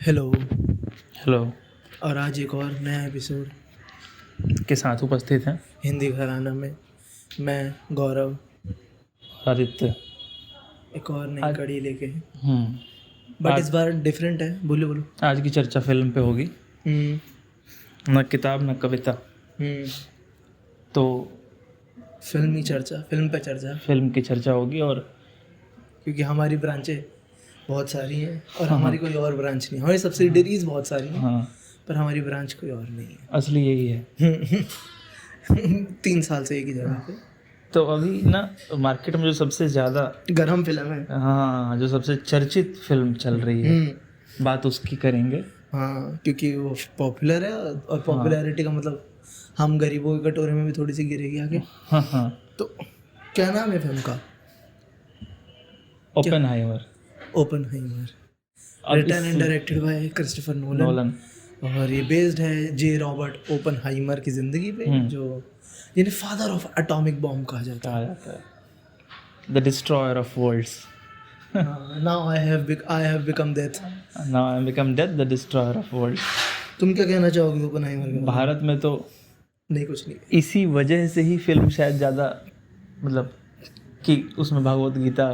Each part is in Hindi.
हेलो। हेलो और आज एक और नया एपिसोड के साथ उपस्थित हैं हिंदी घराना में मैं गौरव आदित्य। एक और नई आज कड़ी लेके हैं, हम्म बट इस आज बार डिफरेंट है। बोलो बोलो। आज की चर्चा फिल्म पे होगी, हम्म न किताब न कविता। हम्म तो फिल्मी चर्चा, फिल्म पे चर्चा, फिल्म की चर्चा होगी। और क्योंकि हमारी ब्रांचें बहुत सारी हैं और हाँ हमारी कोई और ब्रांच नहीं। हमारी सब्सिडरीज बहुत सारी हैं हाँ, पर हमारी ब्रांच कोई और नहीं असली यही है। है। 3 साल से एक ही जगह पे। तो अभी ना मार्केट में जो सबसे ज़्यादा गरम फिल्म है। हाँ, जो सबसे चर्चित फिल्म चल रही है, बात उसकी करेंगे। हाँ, क्योंकि वो पॉपुलर है और पॉपुलैरिटी का मतलब हम गरीबों के कटोरे में भी थोड़ी सी गिरेगी आगे। हाँ हाँ, तो क्या नाम है फिल्म का? ओपेनहाइमर। ओपनहाइमर, अब रिटन इस and directed by Christopher Nolan. Nolan और ये बेस्ड है जे रॉबर्ट ओपनहाइमर की जिंदगी पे, जो जिन्हें फादर ऑफ एटॉमिक बॉम्ब कहा जाता कहा जाता है, द डिस्ट्रॉयर ऑफ वर्ल्ड्स। है। Now I have become death. Now I become death, the destroyer of worlds. तुम क्या कहना चाहोगे ओपनहाइमर के बारे में? भारत में तो नहीं, कुछ नहीं। इसी वजह से ही फिल्म शायद ज़्यादा, मतलब कि उसमें भगवत गीता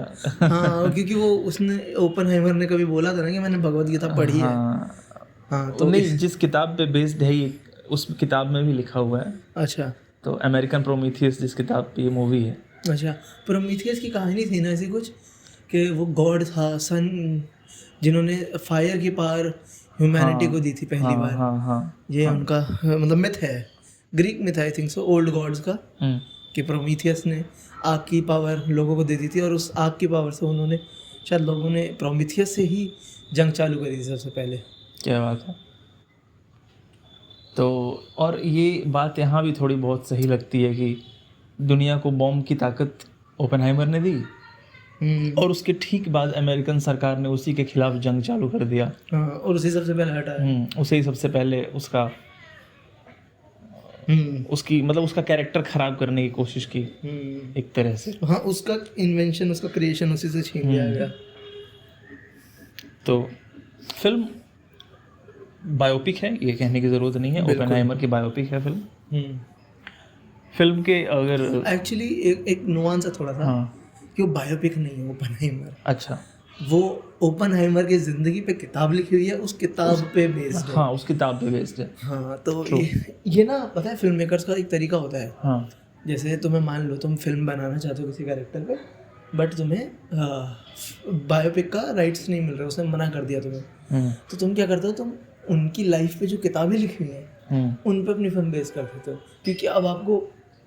हाँ, क्योंकि वो उसने ओपनहाइमर ने कभी बोला था ना कि मैंने भगवत गीता पढ़ी है। हाँ, हाँ, तो नहीं, जिस किताब पे बेस्ड है ये, उस किताब में भी लिखा हुआ है। अच्छा तो अमेरिकन प्रोमीथियस जिस किताब पे ये मूवी है। अच्छा। प्रोमीथियस की कहानी थी ना ऐसी कुछ, कि वो गॉड था, सन, जिन्होंने फायर की पावर ह्यूमैनिटी को दी थी पहली बार। हाँ हाँ ये उनका मतलब मिथ है, Greek myth I think so, old gods का, हाँ, कि प्रोमीथियस ने आग की पावर लोगों को दे दी थी और उस आग की पावर से उन्होंने, शायद लोगों ने प्रोमीथियस से ही जंग चालू करी थी सबसे पहले। क्या बात है। तो और ये बात यहाँ भी थोड़ी बहुत सही लगती है कि दुनिया को बॉम्ब की ताकत ओपेनहाइमर ने दी, और उसके ठीक बाद अमेरिकन सरकार ने उसी के खिलाफ जंग चालू कर दिया। हाँ, और उसी सबसे पहले हटाया। उसे ही सबसे पहले उसका उसकी मतलब उसका कैरेक्टर खराब करने की कोशिश की एक तरह से। हाँ, उसका इन्वेंशन, उसका क्रिएशन उसी से छीन लिया गया। तो फिल्म बायोपिक है, ये कहने की ज़रूरत नहीं है। ओपेनहाइमर की बायोपिक है फिल्म। फिल्म के अगर एक्चुअली एक नुआंस है थोड़ा सा, हाँ, कि वो बायोपिक नहीं है ओपनहाइमर। अच्छा, वो ओपनहाइमर की जिंदगी पे किताब लिखी हुई है, उस किताब पे बेस्ड है। हाँ, उस किताब पे बेस्ड है। हाँ, तो ये ना, पता है फिल्म मेकर्स का एक तरीका होता है। हाँ, जैसे तुम्हें मान लो तुम फिल्म बनाना चाहते हो किसी कैरेक्टर पे, बट तुम्हें बायोपिक का राइट्स नहीं मिल रहा, उसने मना कर दिया तुम्हें। तो तुम क्या करते हो, तुम उनकी लाइफ पे जो किताबें लिखी हुई हैं उन पे अपनी फिल्म बेस कर देते हो, क्योंकि अब आपको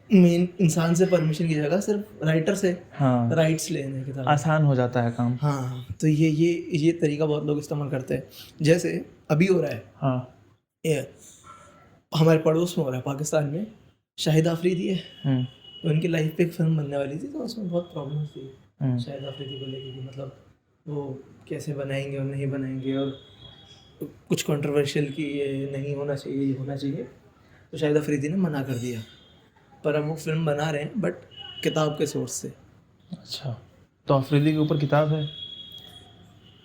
मेन इंसान से परमिशन की जगह सिर्फ राइटर से हाँ, राइट्स लेने हैं किताब। आसान हो जाता है काम। हाँ, तो ये तरीका बहुत लोग इस्तेमाल करते हैं। जैसे अभी हो रहा है, हाँ, ये हमारे पड़ोस में हो रहा है, पाकिस्तान में शाहिद आफरीदी है। तो उनकी लाइफ पे एक फिल्म बनने वाली थी, तो उसमें बहुत प्रॉब्लम थी शाहिद आफरीदी को लेके, कि मतलब वो कैसे बनाएंगे और नहीं बनाएंगे, और कुछ कंट्रोवर्शियल कि ये नहीं होना चाहिए, ये होना चाहिए। तो शाहिद आफरीदी ने मना कर दिया, पर अब वो फिल्म बना रहे हैं, बट किताब के सोर्स से। अच्छा, तो अफरीदी के ऊपर किताब है।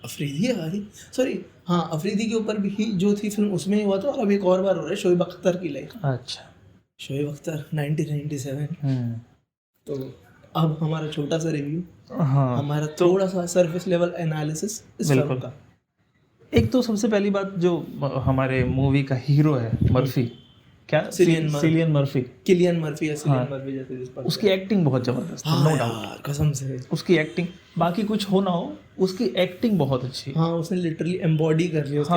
अफरीदी है भाई, सॉरी, हाँ, अफरीदी के ऊपर भी जो थी फिल्म उसमें ही हुआ था, और अब एक और बार हो रहा है शोएब अख्तर की लाइफ। अच्छा, शोएब अख्तर 1997। तो अब हमारा छोटा सा रिव्यू, हाँ, हमारा थोड़ा सा सरफेस लेवल एनालिसिस इस फिल्म का। एक तो सबसे पहली बात, जो हमारे मूवी का हीरो है मर्फी, क्या सिलियन मर्फी, किलियन मर्फी या सिलियन मर्फी जैसे जिस पर, उसकी एक्टिंग बहुत जबरदस्त है, नो डाउट, कसम से। उसकी एक्टिंग, बाकी कुछ हो ना हो, उसकी एक्टिंग बहुत अच्छी है। हाँ, उसने लिटरली एम्बॉडी कर लिया उस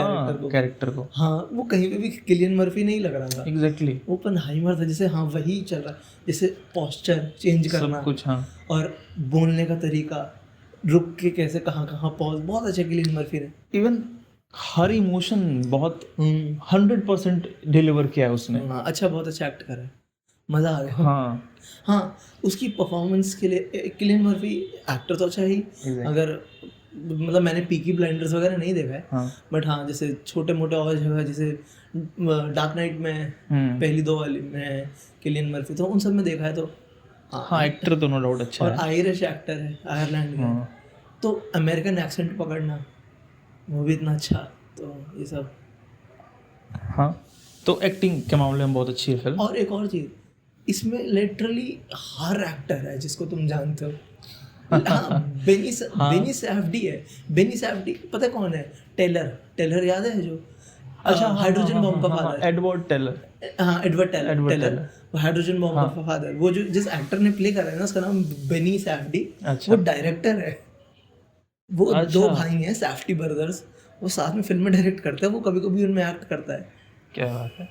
कैरेक्टर को। हाँ, वो कहीं पे भी किलियन मर्फी नहीं लग रहा था। एग्जैक्टली, ओपनहाइमर था, जैसे हाँ वही चल रहा है, जैसे पोस्चर चेंज करना सब कुछ। हाँ, और बोलने का तरीका, रुक के कैसे कहाँ कहाँ पॉज, बहुत अच्छा किलियन मर्फी ने। इवन हर इमोशन बहुत 100% डिलीवर किया है उसने। हाँ, अच्छा, बहुत अच्छा एक्ट करा है, मज़ा आ गया। हाँ हाँ, उसकी परफॉर्मेंस के लिए किलियन मर्फी एक्टर तो अच्छा ही, अगर मतलब मैंने पीकी ब्लाइंडर्स वगैरह नहीं देखा है, बट हाँ, जैसे छोटे मोटे और जगह, जैसे डार्क नाइट में पहली 2 वाली में किलियन मर्फी, तो उन सब में देखा है। तो हाँ, एक्टर तो नो डाउट अच्छा और है। आयरिश एक्टर है, आयरलैंड का, तो अमेरिकन एक्सेंट पकड़ना वो भी इतना अच्छा, तो ये सब। हाँ, तो एक्टिंग के मामले में बहुत अच्छी है फिल्म। और एक और चीज़, इसमें लिटरली हर एक्टर है जिसको तुम जानते हो। हाँ, बेनी सैफडी है। बेनी सैफडी पता है कौन है? टेलर याद है जो अच्छा, हाइड्रोजन बॉम्ब का फादर। Edward Teller. हाँ, एडवर्ड टेलर वो हाइड्रोजन बॉम्ब का फादर। वो जो जिस एक्टर ने प्ले करा है ना, उसका नाम बेनी सैफडी। अच्छा। वो डायरेक्टर है। वो दो भाई हैं सैफडी ब्रदर्स, वो साथ में फिल्में डायरेक्ट करते हैं। वो कभी कभी उनमें एक्ट करता है। क्या बात है।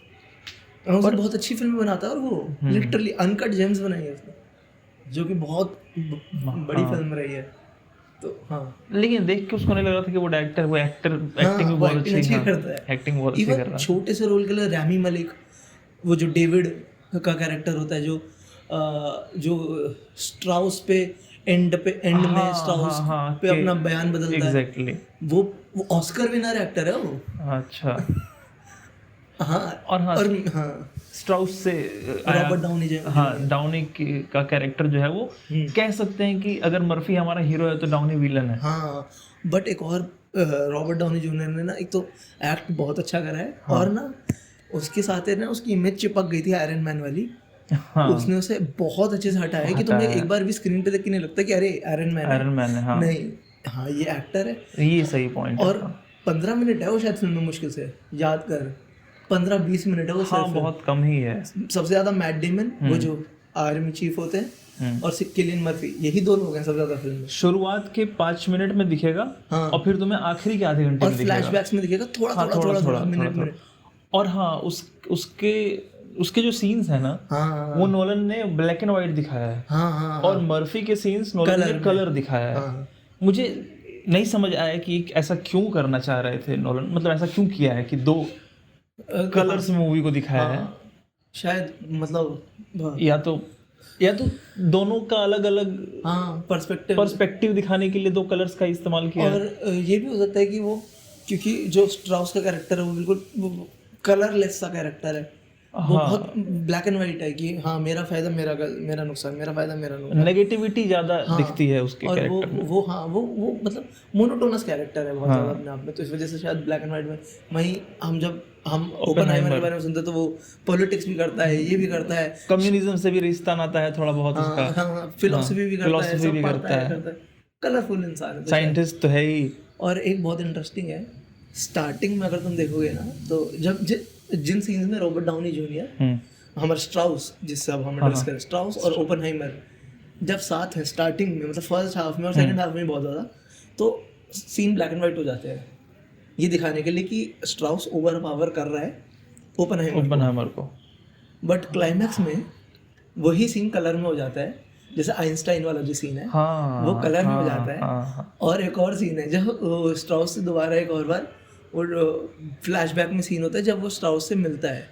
और बहुत अच्छी फिल्में बनाता है। और वो लिटरली अनकट जेम्स बनाई है उसने, जो कि बहुत बड़ी फिल्म रही है। तो हाँ, लेकिन देख के उसको नहीं लगा था कि वो डायरेक्टर, वो एक्टिंग भी बहुत अच्छी करता है। एक्टिंग बहुत अच्छी कर रहा है। छोटे से रोल के लिए रैमी मलिक, वो जो डेविड का कैरेक्टर होता है, जो स्ट्राउस पे एंड में स्ट्राउस पे अपना बयान बदलता है। एग्जैक्टली। वो ऑस्कर विनर एक्टर है वो। अच्छा। हाँ, और स्ट्राउस से रॉबर्ट डाउनी जूनियर। हाँ, डाउनी का कैरेक्टर जो है वो कह सकते हैं कि अगर मर्फी हमारा हीरो है तो डाउनी विलन है। हाँ, बट एक और रॉबर्ट डाउनी जूनियर ने ना, एक तो एक्ट बहुत अच्छा करा है। और ना उसके साथ है ना, उसकी इमेज चिपक गई थी आयरन मैन वाली। उसने उसे बहुत अच्छे से हटाया कि तुम्हें एक बार भी स्क्रीन पे देख के नहीं लगता कि अरे आयरन मैन है। हाँ। नहीं, हाँ, ये एक्टर है। ये सही पॉइंट है। और 15 मिनट है वो शायद फिल्म में, मुश्किल से याद कर 15-20 मिनट है वो। हाँ, बहुत कम ही है। सबसे ज्यादा मैट डेमन, वो जो आर्मी चीफ होते हैं, और किलियन मर्फी, यही दो लोग हैं सबसे ज्यादा फिल्म में। शुरुआत के 5 मिनट में दिखेगा। हाँ। और फिर तुम्हें आखिरी के आधे घंटे में दिखेगा। और फ्लैशबैक्स में दिखेगा थोड़ा मिनट। और हाँ, उसके जो सीन्स है ना, वो नोलन ने ब्लैक एंड व्हाइट दिखाया है। और मर्फी के सीन्स नोलन ने कलर दिखाया है। मुझे नहीं समझ आया कि ऐसा क्यों करना चाह रहे थे नोलन, मतलब ऐसा क्यों किया है कि 2 कलर्स में मूवी को दिखाया है। शायद मतलब या तो दोनों का अलग अलग पर्सपेक्टिव दिखाने के लिए 2 कलर्स का इस्तेमाल किया। और ये भी हो सकता है कि वो, क्योंकि जो स्ट्राउस का कैरेक्टर है वो बिल्कुल कलरलेस सा कैरेक्टर है। वो बहुत ब्लैक एंड व्हाइट है कि हाँ, मेरा फायदा मेरा नुकसान, मेरा फायदा मेरा नुकसान। नेगेटिविटी ज्यादा दिखती है उसके कैरेक्टर में। वो मतलब मोनोटोनस कैरेक्टर है बहुत ज्यादा अपने आप में। तो इस वजह से शायद ब्लैक एंड व्हाइट में वहीं हम ओपनहाइमर के बारे में सुनते तो वो पॉलिटिक्स भी करता है, ये भी करता है, कम्युनिज्म से भी रिश्ता नाता है थोड़ा बहुत उसका। हाँ, फिलॉसफी भी करता है। कलरफुल इंसान है, साइंटिस्ट तो है ही। और एक बहुत इंटरेस्टिंग है, स्टार्टिंग में अगर तुम देखोगे ना, तो जब जिन सीन्स में रॉबर्ट डाउनी जूनियर, हमारे स्ट्राउस, जिससे अब हम एड्रेस करें, स्ट्राउस और ओपनहाइमर जब साथ हैं स्टार्टिंग में, मतलब फर्स्ट हाफ में और सेकंड हाफ में बहुत ज़्यादा, तो सीन ब्लैक एंड वाइट हो जाते हैं, ये दिखाने के लिए कि स्ट्राउस ओवर पावर कर रहा है ओपनहाइमर को। बट क्लाइमैक्स में वही सीन कलर में हो जाता है, जैसे आइंस्टाइन वाला जो सीन है वो कलर में हो जाता है। और एक और सीन है जब स्ट्राउस से दोबारा एक और बार वो फ्लैशबैक में सीन होता है जब वो स्ट्राउस से मिलता है,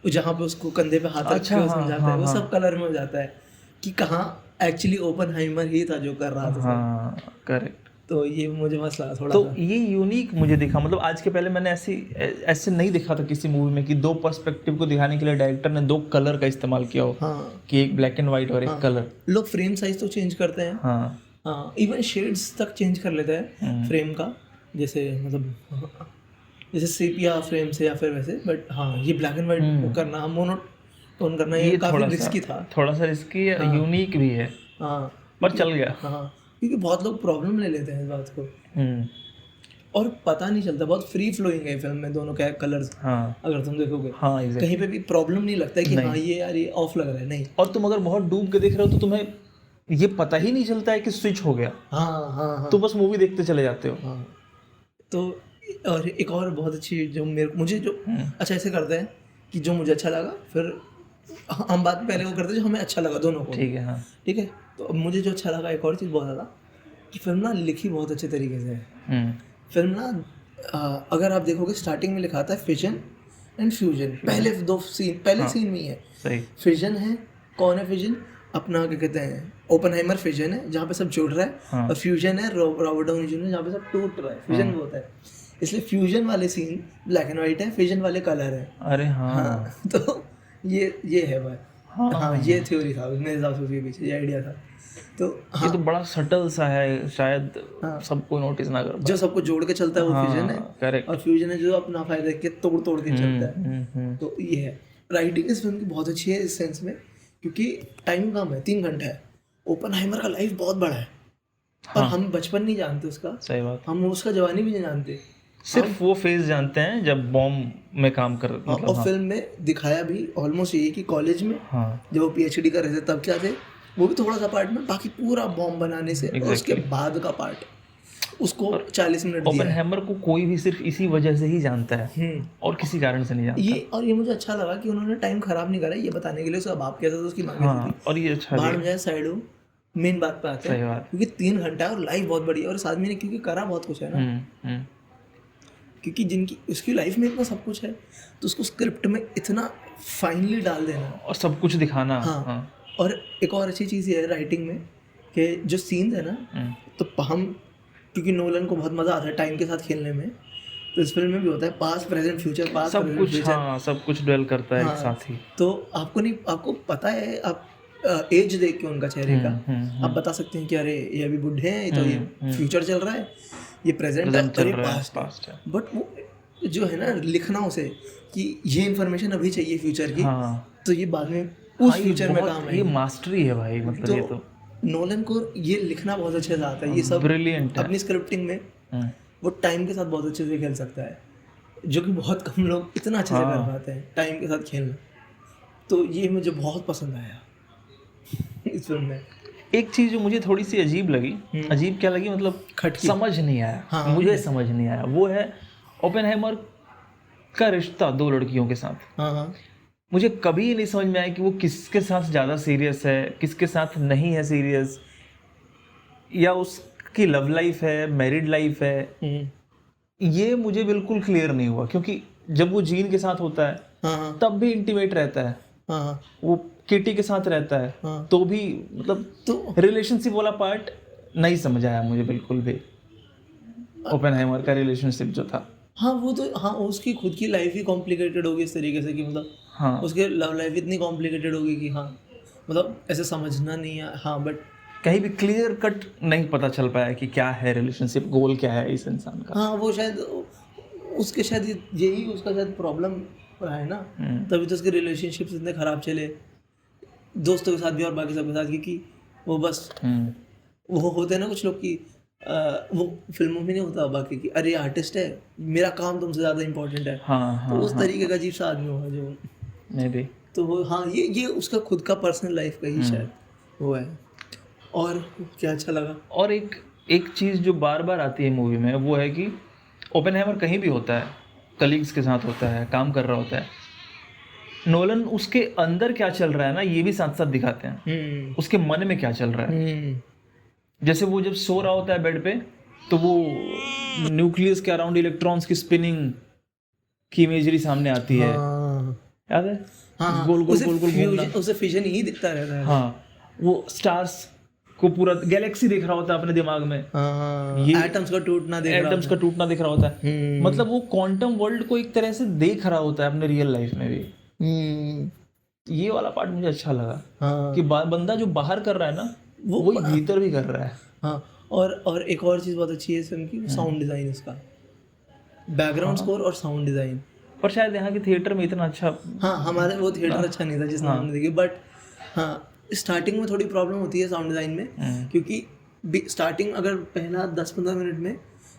जहाँ पे उसको कंधे पे हाथ रख के समझाता है, वो सब कलर में हो जाता है कि कहाँ एक्चुअली ओपनहाइमर ही था जो कर रहा था। करेक्ट। तो ये मुझे मसला थोड़ा, तो ये यूनिक मुझे दिखा, मतलब आज के पहले मैंने ऐसे नहीं देखा था किसी मूवी में कि 2 पर्सपेक्टिव को दिखाने के लिए डायरेक्टर ने 2 कलर का इस्तेमाल किया हो। कि एक ब्लैक एंड व्हाइट और एक कलर। लोग फ्रेम साइज तो चेंज करते हैं, हाँ, इवन शेड्स तक चेंज कर लेते हैं फ्रेम का, जैसे सेपिया फ्रेम से या फिर वैसे। बट हाँ, ये ब्लैक एंड व्हाइट करना, मोनोटोन करना, ये काफी रिस्की था, थोड़ा सा रिस्की है, यूनिक भी है, पर चल गया। हाँ, क्योंकि बहुत लोग प्रॉब्लम ले लेते हैं इस बात को, और पता नहीं चलता, बहुत फ्री फ्लोइंग है फिल्म में दोनों के कलर्स। अगर तुम देखोगे कहीं पे भी प्रॉब्लम नहीं लगता है कि हाँ ये यार ये ऑफ लग रहा है, नहीं। और तुम अगर बहुत डूब के देख रहे हो तो तुम्हें ये पता ही नहीं चलता है कि स्विच हो गया। तो बस मूवी देखते चले जाते हो। तो और एक और बहुत अच्छी जो मुझे जो अच्छा ऐसे करते हैं कि जो मुझे अच्छा लगा, फिर हम बात पहले वो करते जो हमें अच्छा लगा दोनों को, ठीक है। ठीक है, तो अब मुझे जो अच्छा लगा एक और चीज़ बहुत ज़्यादा, कि फिल्म ना लिखी बहुत अच्छे तरीके से है। फिल्म ना अगर आप देखोगे स्टार्टिंग में लिखा था फिजन एंड फ्यूजन, पहले सीन में ही है। फिजन है, कौन है फिजन? अपना क्या कहते हैं, ओपनहाइमर फिजन है जहाँ पे सब जुड़ रहा है, और फ्यूजन है रॉबर्ट डाउनी जूनियर जहाँ पे सब टूट रहा है। फिजन वो होता है, इसलिए फ्यूजन वाले सीन ब्लैक एंड व्हाइट है, फिजन वाले कलर है। अरे हाँ, तो ये है भाई। हाँ ये थ्योरी था मेरे हिसाब से, उसके पीछे ये आइडिया था। तो ये तो बड़ा सटल सा है, शायद सबको नोटिस ना कर पाए। जो सबको जोड़ के चलता है वो फ्यूजन है, करेक्ट। और फ्यूजन है जो अपना फायदा के तोड़ तोड़ के चलता है। तो ये है राइटिंग इस फिल्म की बहुत अच्छी है इस सेंस में, क्योंकि टाइम कम है, 3 घंटे है। ओपनहाइमर का लाइफ बहुत बड़ा है, और हम बचपन नहीं जानते उसका, सही बात। हम उसका जवानी भी नहीं जानते, सिर्फ वो फेज जानते हैं जब बॉम्ब में काम कर, मतलब और फिल्म में दिखाया भी ऑलमोस्ट यही कि कॉलेज में जब वो पीएचडी कर रहे थे तब क्या थे, वो भी थोड़ा सा पार्ट में, बाकी पूरा बॉम्ब बनाने से और उसके बाद का पार्ट उसको 40 मिनट दिया है। ओपनहाइमर को कोई भी सिर्फ इसी वजह से ही जानता है और किसी कारण से नहीं जानता। ये मुझे अच्छा लगा कि उन्होंने टाइम खराब नहीं करा ये बताने के लिए उसका बाप कैसा था, उसकी माँ कैसी थी, और ये अच्छा बाहर में जाए साइड हो, मेन बात पे आते हैं, क्योंकि 3 घंटा है और लाइफ बहुत बड़ी है, और इस आदमी ने क्योंकि करा बहुत कुछ है ना, क्योंकि जिनकी उसकी लाइफ में इतना सब कुछ है, तो उसको स्क्रिप्ट में इतना फाइनली डाल देना और सब कुछ दिखाना। हाँ। और एक और अच्छी चीज़ ये है राइटिंग में कि जो सीन्स है ना, तो हम क्योंकि नोलन को बहुत मज़ा आता है टाइम के साथ खेलने में, तो इस फिल्म में भी होता है पास्ट प्रेजेंट फ्यूचर, पास्ट सब कुछ, सब कुछ डवेल करता है एक साथ ही। तो आपको पता है, आप एज देख के उनका चेहरे का आप बता सकते हैं कि अरे ये अभी बूढ़े हैं, तो ये फ्यूचर चल रहा है, ये प्रेजेंट है और ये पास्ट है। बट वो जो है ना लिखना उसे कि ये इन्फॉर्मेशन अभी चाहिए फ्यूचर की, तो ये बाद में उस फ्यूचर में काम है। ये मास्टरी है भाई, मतलब ये तो नोलन को ये लिखना बहुत अच्छे से आता है, ये सब ब्रिलियंट है। अपनी स्क्रिप्टिंग में वो टाइम के साथ बहुत अच्छे से खेल सकता है, जो कि बहुत कम लोग इतना अच्छे से कर पाते हैं टाइम के साथ खेलना। तो ये मुझे बहुत पसंद आया इस फिल्म में। एक चीज़ जो मुझे थोड़ी सी अजीब लगी, अजीब क्या लगी मतलब समझ नहीं आया, मुझे समझ नहीं आया, वो है ओपेनहाइमर का रिश्ता 2 लड़कियों के साथ। मुझे कभी नहीं समझ में आया कि वो किसके साथ ज़्यादा सीरियस है, किसके साथ नहीं है सीरियस, या उसकी लव लाइफ है, मैरिड लाइफ है, ये मुझे बिल्कुल क्लियर नहीं हुआ। क्योंकि जब वो जीन के साथ होता है तब भी इंटीमेट रहता है, वो किटी के साथ रहता है तो भी, मतलब तो रिलेशनशिप वाला पार्ट नहीं समझ आया मुझे बिल्कुल भी। ओपेनहाइमर का रिलेशनशिप जो था, वो तो उसकी खुद की लाइफ ही कॉम्प्लिकेटेड होगी इस तरीके से कि मतलब उसके लव लाइफ इतनी कॉम्प्लिकेटेड होगी कि मतलब ऐसे समझना नहीं है। बट कहीं भी क्लियर कट नहीं पता चल पाया कि क्या है रिलेशनशिप, गोल क्या है इस इंसान का। वो शायद उसके शायद यही उसका शायद प्रॉब्लम रहा है ना, तभी तो उसके रिलेशनशिप्स इतने ख़राब चले दोस्तों के साथ भी और बाकी सबके साथ, क्योंकि वो बस वो होते हैं ना कुछ लोग की वो फिल्मों में नहीं होता बाकी कि अरे आर्टिस्ट है, मेरा काम तुमसे ज़्यादा इम्पोर्टेंट है। तो उस तरीके का अजीब सा आदमी होगा जो मे बी, तो वो ये उसका खुद का पर्सनल लाइफ का ही शायद वो है। और क्या अच्छा लगा, और एक चीज़ जो बार बार आती है मूवी में वो है कि ओपेनहाइमर कहीं भी होता है, कलीग्स के साथ होता है, काम कर रहा होता है, नोलन उसके अंदर क्या चल रहा है ना ये भी साथ साथ दिखाते हैं, उसके मन में क्या चल रहा है। जैसे वो जब सो रहा होता है बेड पे, तो वो न्यूक्लियस के अराउंड इलेक्ट्रॉन्स की स्पिनिंग की इमेजरी सामने आती है, याद है? गोल गोल गोल गोल घूमना, उसे फिजन ही दिखता रहता है। वो स्टार्स को पूरा गैलेक्सी देख रहा होता है अपने दिमाग में, ये एटम्स का टूटना दिख रहा होता है। मतलब वो क्वांटम वर्ल्ड को एक तरह से देख रहा होता है अपने रियल लाइफ में भी। ये वाला पार्ट मुझे अच्छा लगा कि बंदा जो बाहर कर रहा है ना वो भीतर भी कर रहा है। और एक और चीज़ बहुत अच्छी है इस फिल्म की, साउंड डिज़ाइन, इसका बैकग्राउंड स्कोर और साउंड डिज़ाइन। पर शायद यहाँ के थिएटर में इतना अच्छा, हमारे वो थिएटर अच्छा नहीं था जिसने हमने देखी। बट स्टार्टिंग में थोड़ी प्रॉब्लम होती है साउंड डिज़ाइन में, क्योंकि स्टार्टिंग अगर पहला 10-15 मिनट में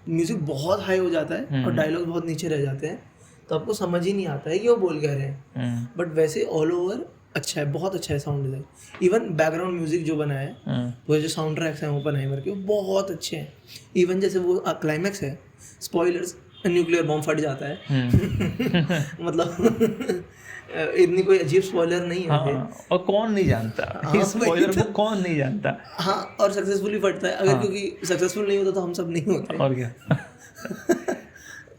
म्यूज़िक बहुत हाई हो जाता है और डायलॉग बहुत नीचे रह जाते हैं, तो आपको समझ ही नहीं आता है कि वो बोल क्या रहे हैं। बट वैसे ऑल ओवर अच्छा है, बहुत अच्छा है sound design. Even background music जो बना है, वो जो साउंड ट्रैक्स हैं ओपेनहाइमर के, वो बहुत अच्छे हैं। इवन जैसे वो क्लाइमैक्स है, स्पॉयलर्स, न्यूक्लियर बॉम्ब फट जाता है मतलब इतनी कोई अजीब स्पॉइलर नहीं है। और कौन नहीं जानता इस स्पॉइलर को, कौन नहीं जानता। और सक्सेसफुली फटता है, अगर क्योंकि सक्सेसफुल नहीं होता तो हम सब नहीं होते, और क्या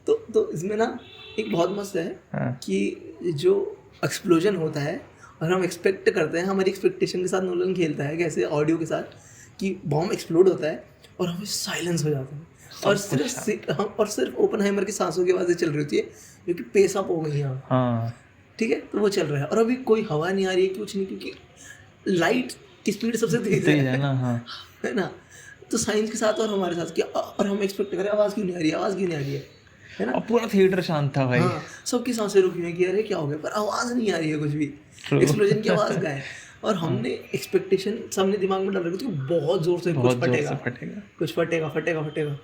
तो इसमें ना एक बहुत मस्त है कि जो एक्सप्लोजन होता है और हम एक्सपेक्ट करते हैं, हमारी एक्सपेक्टेशन के साथ नोलन खेलता है कैसे ऑडियो के साथ, कि बॉम्ब एक्सप्लोड होता है और हमें साइलेंस हो जाता है और सिर्फ ओपेनहाइमर की सांसों की आवाज़ें चल रही होती है जो कि पेस अप हो गई हैं। ठीक है, तो वो चल रहा है और अभी कोई हवा नहीं आ रही है, कुछ नहीं, क्योंकि लाइट की स्पीड सबसे तेज है ना। हाँ है ना। तो साइंस के साथ और हमारे साथ क्या, और हम एक्सपेक्ट करें आवाज़ क्यों नहीं आ रही है, आवाज़ क्यों नहीं आ रही है ना। और पूरा थिएटर शांत था भाई। हाँ, सबकी सांसें रुकी हुई कि अरे क्या हो गया, पर आवाज़ नहीं आ रही है कुछ भी, एक्सप्लोजन की आवाज़ का है। और हमने एक्सपेक्टेशन सबने दिमाग में डाल रखी थी बहुत जोर से कुछ फटेगा, कुछ फटेगा फटेगा फटेगा।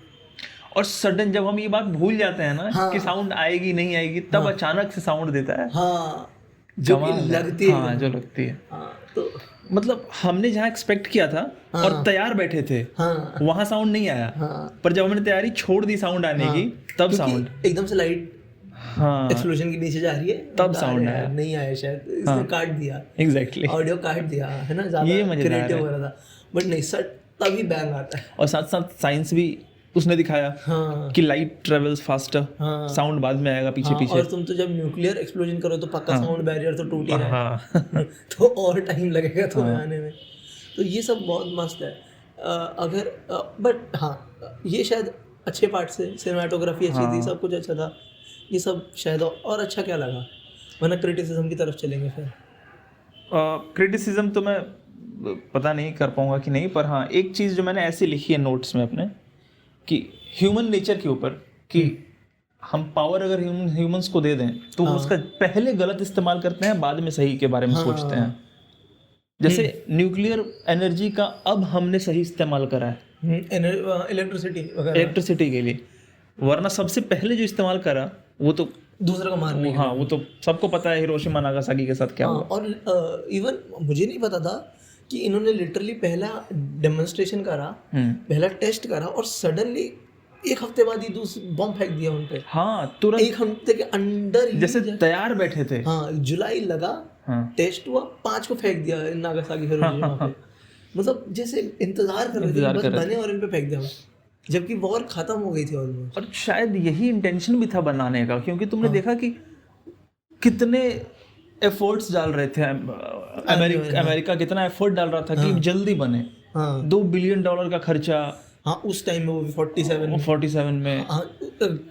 और सडन जब हम ये बात भूल जाते हैं ना, हाँ, कि साउंड आएगी नहीं आएगी, तब अचानक से साउंड देता है। हाँ, जो कि लगती है। हाँ, जो लगती है। हाँ, तो मतलब हमने जहाँ एक्सपेक्ट किया था और तैयार बैठे थे, हाँ, वहाँ साउंड नहीं आया। हाँ, पर जब हमने तैयारी छोड़ दी साउंड आने की, तब साउंड एकदम से लाइट हाँ एक्सप्लोजन के नीचे जा रही है, तब साउंड आया। नहीं आया शायद, इसने काट दिया, एग्जैक्टली ऑडियो काट दिया, है ना, ज्यादा क्रिएटिव हो रहा था, बट नहीं सर तभी बैंग आता है। और साथ साथ साइंस भी उसने दिखाया हाँ, कि लाइट ट्रेवल्स फास्टर, हाँ, साउंड बाद में आएगा पीछे पीछे। और तुम तो जब न्यूक्लियर एक्सप्लोजन करो तो पक्का साउंड बैरियर तो टूट ही रहा है, हाँ तो और टाइम लगेगा तुम्हें आने में। तो ये सब बहुत मस्त है। अगर बट हाँ, ये शायद अच्छे पार्ट से, सिनेमाटोग्राफी अच्छी थी, सब कुछ अच्छा था, ये सब शायद और अच्छा क्या लगा, वरना क्रिटिसिज्म की तरफ चलेंगे फिर। क्रिटिसिज्म तो मैं पता नहीं कर पाऊंगा कि नहीं, पर हाँ एक चीज़ जो मैंने ऐसे लिखी है नोट्स में अपने, कि ह्यूमन नेचर के ऊपर, कि हम पावर अगर ह्यूमंस को दे दें तो उसका पहले गलत इस्तेमाल करते हैं, बाद में सही के बारे में सोचते हैं। जैसे न्यूक्लियर एनर्जी का अब हमने सही इस्तेमाल करा है इलेक्ट्रिसिटी के लिए, वरना सबसे पहले जो इस्तेमाल करा वो तो दूसरे को मारने। हाँ, वो तो सबको पता है हिरोशिमा नागासाकी के साथ क्या हुआ। और इवन मुझे नहीं पता था कि इन्होंने लिटरली पहला डेमोन्स्ट्रेशन करा, पहला टेस्ट करा, और सडनली एक हफ्ते बाद ही दूसरी बम फेंक दिया उन पे। हाँ, तुरंत एक हफ्ते के अंदर जैसे तैयार बैठे थे। हाँ, जुलाई लगा, टेस्ट हुआ, 5 को फेंक दिया नागासाकी हिरोशिमा पे। मतलब जैसे इंतजार कर रहे थे बस बने और इन पे फेंक दिया, जबकि वॉर खत्म हो गई थी ऑलमोस्ट। और शायद यही इंटेंशन भी था बनाने का, क्योंकि तुमने देखा कि कितने एफर्ट्स डाल रहे थे, अमेरिका कितना एफर्ट डाल रहा था कि जल्दी बने। $2 बिलियन का खर्चा। हाँ, उस टाइम में वो भी 47 में। हाँ,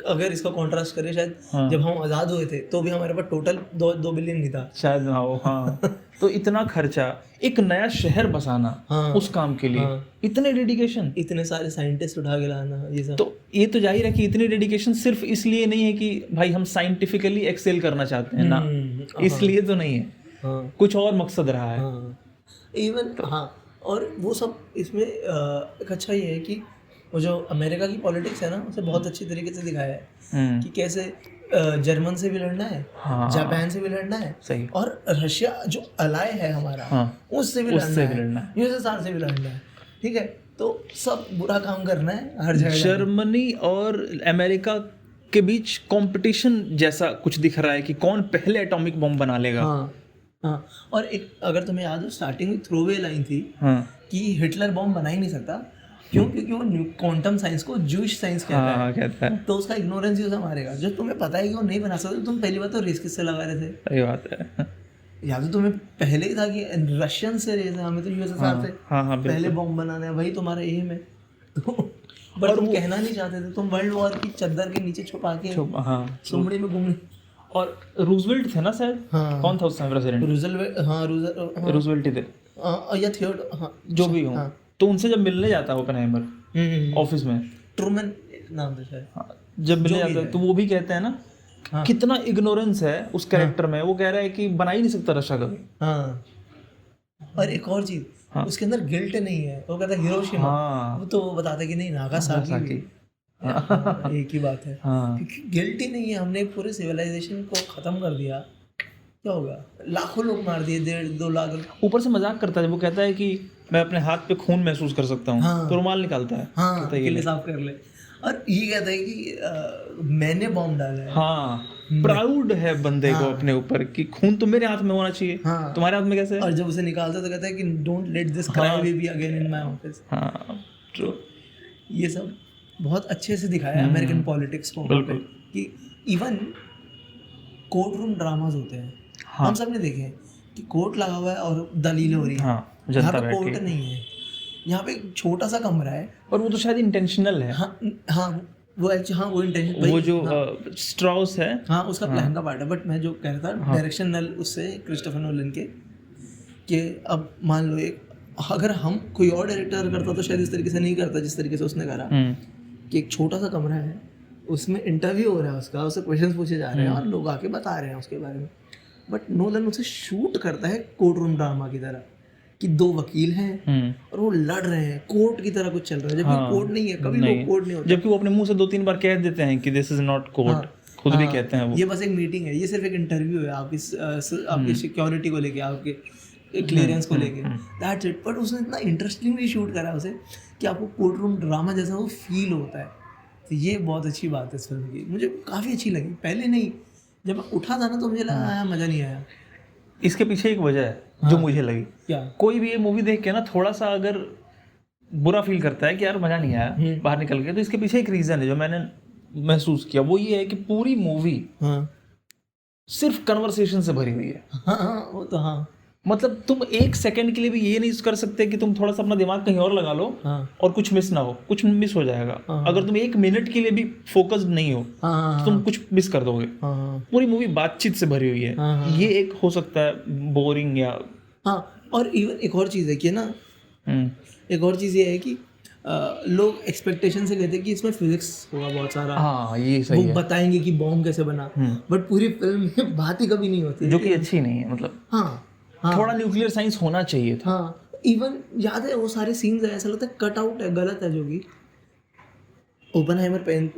अगर इसका कॉन्ट्रास्ट करें, शायद जब हम आज़ाद हुए थे तो भी हमारे पास टोटल 2 बिलियन नहीं था शायद। हाँ तो इतना खर्चा, एक नया शहर बसाना, उस काम के लिए इतने डेडिकेशन, इतने सारे साइंटिस्ट उठा के लाना, ये सब। तो ये तो जाहिर है कि इतनी डेडिकेशन सिर्फ इसलिए नहीं है कि भाई हम साइंटिफिकली एक्सेल करना चाहते हैं ना, इसलिए तो नहीं है, कुछ और मकसद रहा है इवन। हाँ, और वो सब इसमें एक अच्छा ये है कि वो जो अमेरिका की पॉलिटिक्स है ना, उसे बहुत अच्छी तरीके से दिखाया है कि कैसे जर्मन से भी लड़ना है, जापान से भी लड़ना है, सही, और रशिया जो अलाय है हमारा, उससे भी लड़ना है, यूएसएसआर से भी लड़ना है। ठीक है, तो सब बुरा काम करना है हर जगह। जर्मनी और अमेरिका के बीच कंपटीशन जैसा कुछ दिख रहा है कि कौन पहले एटॉमिक बम बना लेगा। हाँ, और एक अगर तुम्हें याद हो, स्टार्टिंग में थ्रोवे लाइन थी कि हिटलर बम बना ही नहीं सकता, क्यों? क्योंकि वो क्वांटम साइंस को जूश साइंस कहता है, तो उसका इग्नोरेंस ही उसे मारेगा। जब तुम्हें पता है कि वो नहीं बना सकता, तो तुम पहली बात तो रेस किससे लगा रहे थे? सही बात है। या तो तुम्हें पहले ही था कि रशियन से रेस है, हमें तो यूएसएसआर से पहले बम बनाना है, वही तुम्हारा एम है। पर तुम कहना नहीं चाहते थे, तुम वर्ल्ड वॉर की चद्दर के नीचे छुपा के सुमड़ी में घूमने। और रूजवेल्ट थे ना शायद, कौन था उस समय प्रेसिडेंट? रूजवेल्ट ही थे या थियोडोर, जो भी हो। तो उनसे जब मिलने जाता है ओपेनहाइमर ऑफिस में, ट्रूमन नाम था शायद, जब मिलने जाता है तो वो भी कहते हैं ना, कितना इग्नोरेंस है उस कैरेक्टर में। वो कह रहा है कि बना ही नहीं सकता रशिया कभी। और एक और चीज, उसके अंदर गिल्ट नहीं है, वो कहता है हिरोशिमा, वो तो वो बताता है कि नहीं, नागासाकी। एक ही बात है, गिल्ट ही नहीं है, हमने पूरे सिविलाइजेशन को खत्म कर दिया, क्या होगा? लाखों लोग मार दिए, 1.5-2 लाख। ऊपर से मजाक करता है, वो कहता है कि मैं अपने हाथ पे खून महसूस कर सकता हूँ, तो रुमाल निकालता है, कहता है ये साफ कर ले, और ये कहता है कि मैंने बॉम्ब डाला है। प्राउड है बंदे को अपने ऊपर कि खून तो मेरे हाथ में होना चाहिए, तुम्हारे हाथ में कैसे? और जब उसे निकालता है तो कहता है कि don't let this cry baby again in my office. तो ये सब बहुत अच्छे से दिखाया है अमेरिकन पॉलिटिक्स को, कि इवन कोर्ट रूम ड्रामास होते हैं, हम सब ने देखे हैं कि कोर्ट लगा हुआ है और दलीलें हो रही हैं। यहाँ पे कोर्ट नहीं है, यहाँ पे एक छोटा सा कमरा है, और वो तो शायद इंटेंशनल है। हाँ, वो एक्चुअली हाँ वो इंटेंशन वो जो स्ट्राउस है हाँ उसका प्लान का पार्ट है, बट मैं जो कह रहा था डायरेक्शनल उससे क्रिस्टोफर नोलन के कि अब मान लो एक अगर हम कोई और डायरेक्टर करता तो शायद इस तरीके से नहीं करता जिस तरीके से उसने करा कि एक छोटा सा कमरा है, उसमें इंटरव्यू हो रहा है उसका, उससे क्वेश्चंस पूछे जा रहे हैं और लोग आके बता रहे हैं उसके बारे में, बट नोलन उसे शूट करता है कोर्ट रूम ड्रामा की तरह कि दो वकील हैं और वो लड़ रहे हैं, कोर्ट की तरह कुछ चल रहा है, जबकि कोर्ट नहीं है, कभी वो कोर्ट नहीं होता, जबकि वो अपने मुंह से 2-3 बार कह देते हैं कि दिस इज नॉट कोर्ट, खुद भी कहते हैं वो। ये बस एक मीटिंग है, ये सिर्फ एक इंटरव्यू है आपकी सिक्योरिटी को लेके, आपके क्लियरेंस को लेके, दैट्स इट। बट उसने इतना इंटरेस्टिंगली शूट करा उसे कि आपको कोर्ट रूम ड्रामा जैसा वो फील होता है, तो ये बहुत अच्छी बात है इस फिल्म की, मुझे काफ़ी अच्छी लगी। पहले नहीं, जब उठा था ना तो मुझे लगा मज़ा नहीं आया। इसके पीछे एक वजह है जो मुझे लगी, क्या? कोई भी ये मूवी देख के ना थोड़ा सा अगर बुरा फील करता है कि यार मज़ा नहीं आया बाहर निकल के, तो इसके पीछे एक रीज़न है जो मैंने महसूस किया, वो ये है कि पूरी मूवी सिर्फ कन्वर्सेशन से भरी हुई है। हाँ वो तो हाँ, मतलब तुम एक सेकंड के लिए भी ये नहीं कर सकते कि तुम थोड़ा सा अपना दिमाग कहीं और लगा लो और कुछ मिस ना हो, कुछ मिस हो जाएगा। अगर तुम 1 मिनट के लिए भी फोकस्ड नहीं हो तो तुम कुछ मिस कर दोगे। पूरी मूवी बातचीत से भरी हुई है, ये एक हो सकता है बोरिंग या और इवन एक और चीज़ है कि ना, एक और चीज़ ये है कि लोग एक्सपेक्टेशन से कहते हैं कि इसमें फिजिक्स होगा बहुत सारा, ये सही वो बताएंगे कि बॉम्ब कैसे बना, बट पूरी फिल्म में बात ही कभी नहीं होती, जो कि अच्छी नहीं है। मतलब थोड़ा न्यूक्लियर साइंस होना चाहिए था। इवन याद है वो सारे सीन्स है, ऐसा लगता है कट आउट है, गलत है, जो कि ओपनहाइमर पेन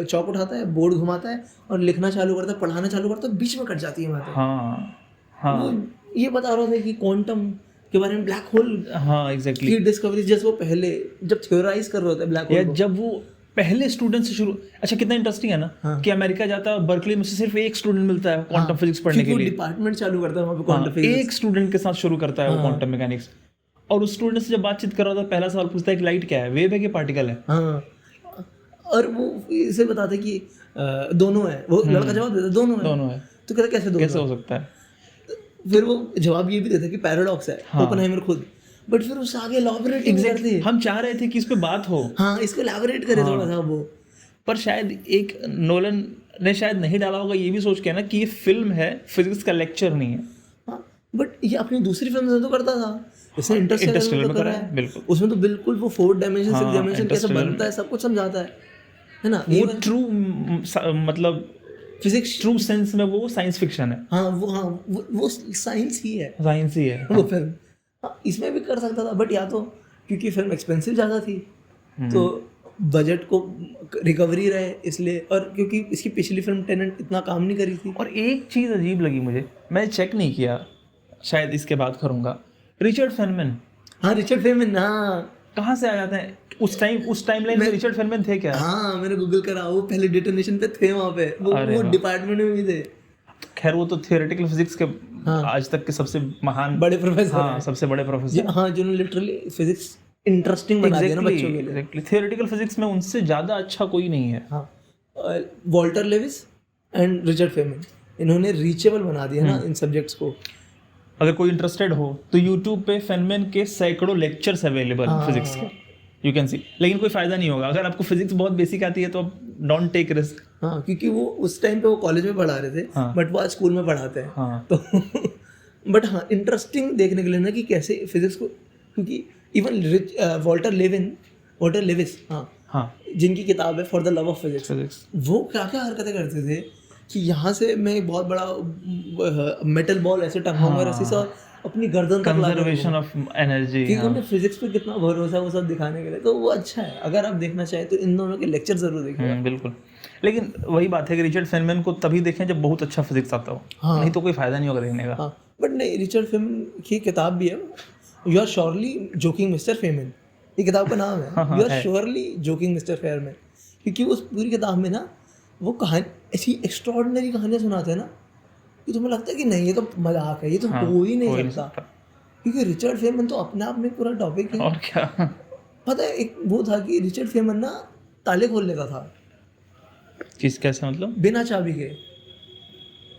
चौक उठाता है, बोर्ड घुमाता है और लिखना चालू करता है, पढ़ाना चालू करता है, बीच में कट जाती है बातें। वो ये बता रहा था कि क्वांटम के बारे में, ब्लैक होल एग्जैक्टली की डिस्कवरी, जैसे वो पहले जब थ्योराइज कर रहे होते हैं ब्लैक होल, जब वो पहले स्टूडेंट से शुरू। अच्छा कितना इंटरेस्टिंग है ना कि अमेरिका जाता है, बर्कली में से सिर्फ एक स्टूडेंट मिलता है क्वांटम फिजिक्स पढ़ने के लिए, डिपार्टमेंट चालू करता है वहाँ पे क्वांटम फिजिक्स, एक स्टूडेंट के साथ शुरू करता है वो क्वांटम मैकेनिक्स, और उस स्टूडेंट से जब बातचीत कर रहा था पहला सवाल पूछता है कि लाइट क्या है, वेव है कि पार्टिकल है। और वो इसे बताते कि दोनों है, वो लड़का जवाब देता दोनों है, तो कहता कैसे हो सकता है, फिर वो जवाब ये भी देता कि पैराडॉक्स है, ओपनहाइमर खुद, बट फिर उससे आगे एलैबोरेट करते। हम चाह रहे थे कि इस पे बात हो, इसको एलैबोरेट करे थोड़ा सा वो, पर शायद एक नोलन ने शायद नहीं डाला होगा ये भी सोच के ना कि ये फिल्म है, फिजिक्स का लेक्चर नहीं है। बट ये अपनी दूसरी फिल्म से तो करता था, इसने इंटरस्टेलर में करा है, बिल्कुल उसमें तो बिल्कुल वो 4 डायमेंशन 6 डायमेंशन कैसे बनता है सब कुछ समझाता है ना। वो ट्रू मतलब फिजिक्स ट्रू सेंस में वो साइंस फिक्शन है। वो साइंस ही है वो फिल्म। इसमें भी कर सकता था, बट या तो क्योंकि फिल्म एक्सपेंसिव ज़्यादा थी तो बजट को रिकवरी रहे इसलिए, और क्योंकि इसकी पिछली फिल्म टेनेंट इतना काम नहीं करी थी। और एक चीज़ अजीब लगी मुझे, मैं चेक नहीं किया, शायद इसके बाद करूँगा, रिचर्ड फेनमैन। रिचर्ड फेनमैन कहाँ से आ जाते हैं? उस टाइम लाइन में रिचर्ड फेनमैन थे क्या? मैंने गूगल करा, वो पहले डेटोनेशन पे थे वहाँ पे, वो डिपार्टमेंट में भी थे। खैर वो तो थियोरेटिकल फिजिक्स के आज तक के सबसे महान बड़े प्रोफेसर सबसे बड़े प्रोफेसर जिन्होंने लिटरली फिजिक्स इंटरेस्टिंग बना दिया ना बच्चों के लिए। थियोरेटिकल फिजिक्स में उनसे ज़्यादा अच्छा कोई नहीं है। Walter Lewis and Richard Feynman, इन्होंने रीचेबल बना दिया ना इन सब्जेक्ट्स को। अगर कोई इंटरेस्टेड हो तो यूट्यूब पे फेनमैन के सैकड़ों लेक्चर्स अवेलेबल फिजिक्स के, यू कैन सी। लेकिन कोई फायदा नहीं होगा अगर आपको फिजिक्स बहुत बेसिक आती है तो आप डोंट टेक रिस्क। क्योंकि वो उस टाइम पे वो कॉलेज में पढ़ा रहे थे, बट वो आज स्कूल में पढ़ाते हैं तो बट इंटरेस्टिंग देखने के लिए ना कि कैसे फिजिक्स को, क्योंकि इवन वॉल्टर लेविस जिनकी किताब है for the love of physics, वो क्या क्या हरकतें करते थे कि यहाँ से मैं एक बहुत बड़ा मेटल बॉल ऐसे टंगाऊंगा रस्सी से और अपनी गर्दन तक कंजर्वेशन ऑफ एनर्जी, क्योंकि उन्हें फिजिक्स पे कितना भरोसा है वो सब दिखाने के लिए। तो वो अच्छा है, अगर आप देखना चाहें तो इन दोनों के लेक्चर जरूर देखिए। बिल्कुल, लेकिन वही बात है कि रिचर्ड फेनमैन को तभी देखें जब बहुत अच्छा फिजिक्स आता हो, नहीं तो कोई फायदा नहीं होगा देखने का। बट नहीं, रिचर्ड फेनमैन की किताब भी है, you are surely joking mister Feynman, ये किताब का नाम है, you are surely joking mister Feynman, क्योंकि उस पूरी किताब में ना वो कहानी ऐसी एक्स्ट्रॉर्डिनरी कहानियाँ सुनाते हैं ना कि तुम्हें लगता है कि नहीं ये तो मजाक है, ये तो हो ही नहीं सकता, क्योंकि रिचर्ड फेनमैन तो अपने आप में पूरा टॉपिक है। और क्या पता है, एक वो था कि रिचर्ड फेनमैन ना ताले खोल लेता था। कैसे मतलब? बिना चाबी के।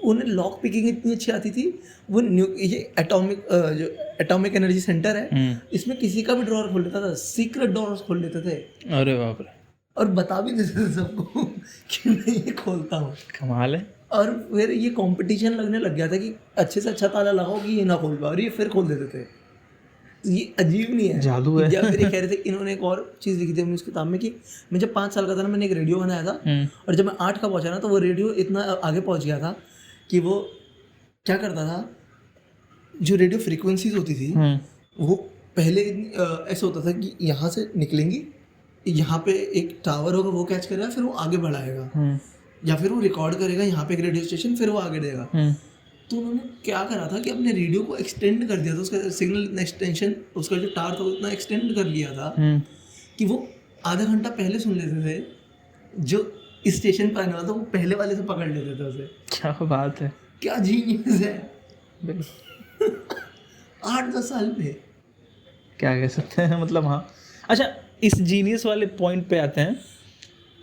उन्हें लॉक पिकिंग इतनी अच्छी आती थी। वो ये एटॉमिक एनर्जी सेंटर है, इसमें किसी का भी ड्रॉअर खोल लेता था, सीक्रेट ड्रॉअर्स खोल लेते थे। अरे बाप रे। और बता भी देते थे सबको कि मैं ये खोलता हूँ। कमाल है। और फिर ये कंपटीशन लगने लग गया था कि अच्छे से अच्छा ताला लगाओ कि ये ना खोल पाओ, और ये फिर खोल देते थे। तो ये अजीब नहीं है? जादू है। या फिर ये कह रहे थे, इन्होंने एक और चीज़ लिखी थी अपनी उस किताब में कि मैं जब 5 साल का था ना, मैंने एक रेडियो बनाया था, और जब मैं 8 का पहुंचा ना, तो वो रेडियो इतना आगे पहुंच गया था कि वो क्या करता था, जो रेडियो फ्रीक्वेंसीज होती थी वो पहले ऐसा होता था कि यहाँ से निकलेंगी, यहाँ पे एक टावर होगा, वो कैच करेगा, फिर वो आगे बढ़ाएगा, या फिर वो रिकॉर्ड करेगा यहाँ पे एक रेडियो स्टेशन, फिर वो आगे देगा। तो उन्होंने क्या करा था कि अपने रेडियो को एक्सटेंड कर दिया था, उसका सिग्नल इतना एक्सटेंशन, उसका जो टावर था उतना एक्सटेंड कर लिया था कि वो आधा घंटा पहले सुन लेते थे, जो इस स्टेशन पर आने वाला था वो पहले वाले से पकड़ लेते थे उसे। क्या बात है, क्या जीनियस है। 8-10 साल में क्या कह सकते हैं, मतलब हाँ। अच्छा, इस जीनियस वाले पॉइंट पे आते हैं।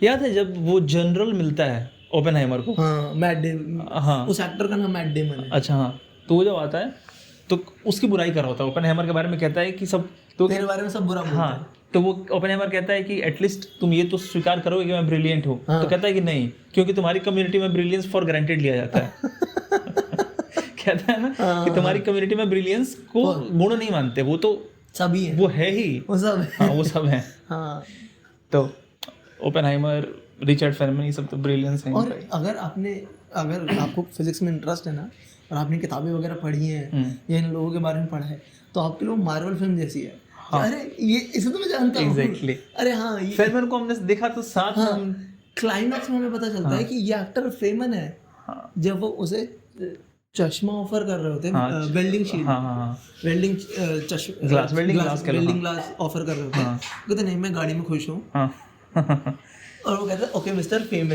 याद है जब वो जनरल मिलता है ओपेनहाइमर को? हाँ, मैट डेमन। हाँ, उस एक्टर का नाम मैट डेमन है। अच्छा हाँ, तो वो जब आता है तो उसकी बुराई कर रहा होता है, ओपेनहाइमर के बारे में कहता है कि सब तो तेरे बारे में सब बुरा बोलते हैं। हाँ, तो वो ओपेनहाइमर कहता है कि एटलीस्ट तुम ये तो स्वीकार करोगे कि मैं ब्रिलियंट हूँ। तो कहता है कि नहीं, क्योंकि तुम्हारी कम्युनिटी में ब्रिलियंस फॉर ग्रांटेड लिया जाता है। कहता है ना कि तुम्हारी कम्युनिटी में ब्रिलियंस को गुण नहीं मानते, वो तो सभी है, वो है ही, वो सब है। हाँ, वो सब है। हाँ, तो ओपेनहाइमर, रिचर्ड फेरमैन, ये सब तो ब्रिलियंस हैं। और अगर आपको फिजिक्स में इंटरेस्ट है ना, और आपने किताबें वगैरह पढ़ी हैं या इन लोगों के बारे में पढ़ा है, तो आपके लिए मार्वल फिल्म जैसी है। हाँ। अरे ये इसे तो मैं जानता हूँ। Exactly. अरे हाँ, फेरमैन को हमने देखा तो साथ में क्लाइमैक्स में हमें पता चलता है कि ये एक्टर फेमन है। जब वो उसे चश्मा ऑफर कर रहे होते हैं, welding sheet, welding glass offer कर रहे होते हैं, कहते नहीं मैं गाड़ी में खुश हूँ, और वो कहता है ओके मिस्टर फेमन।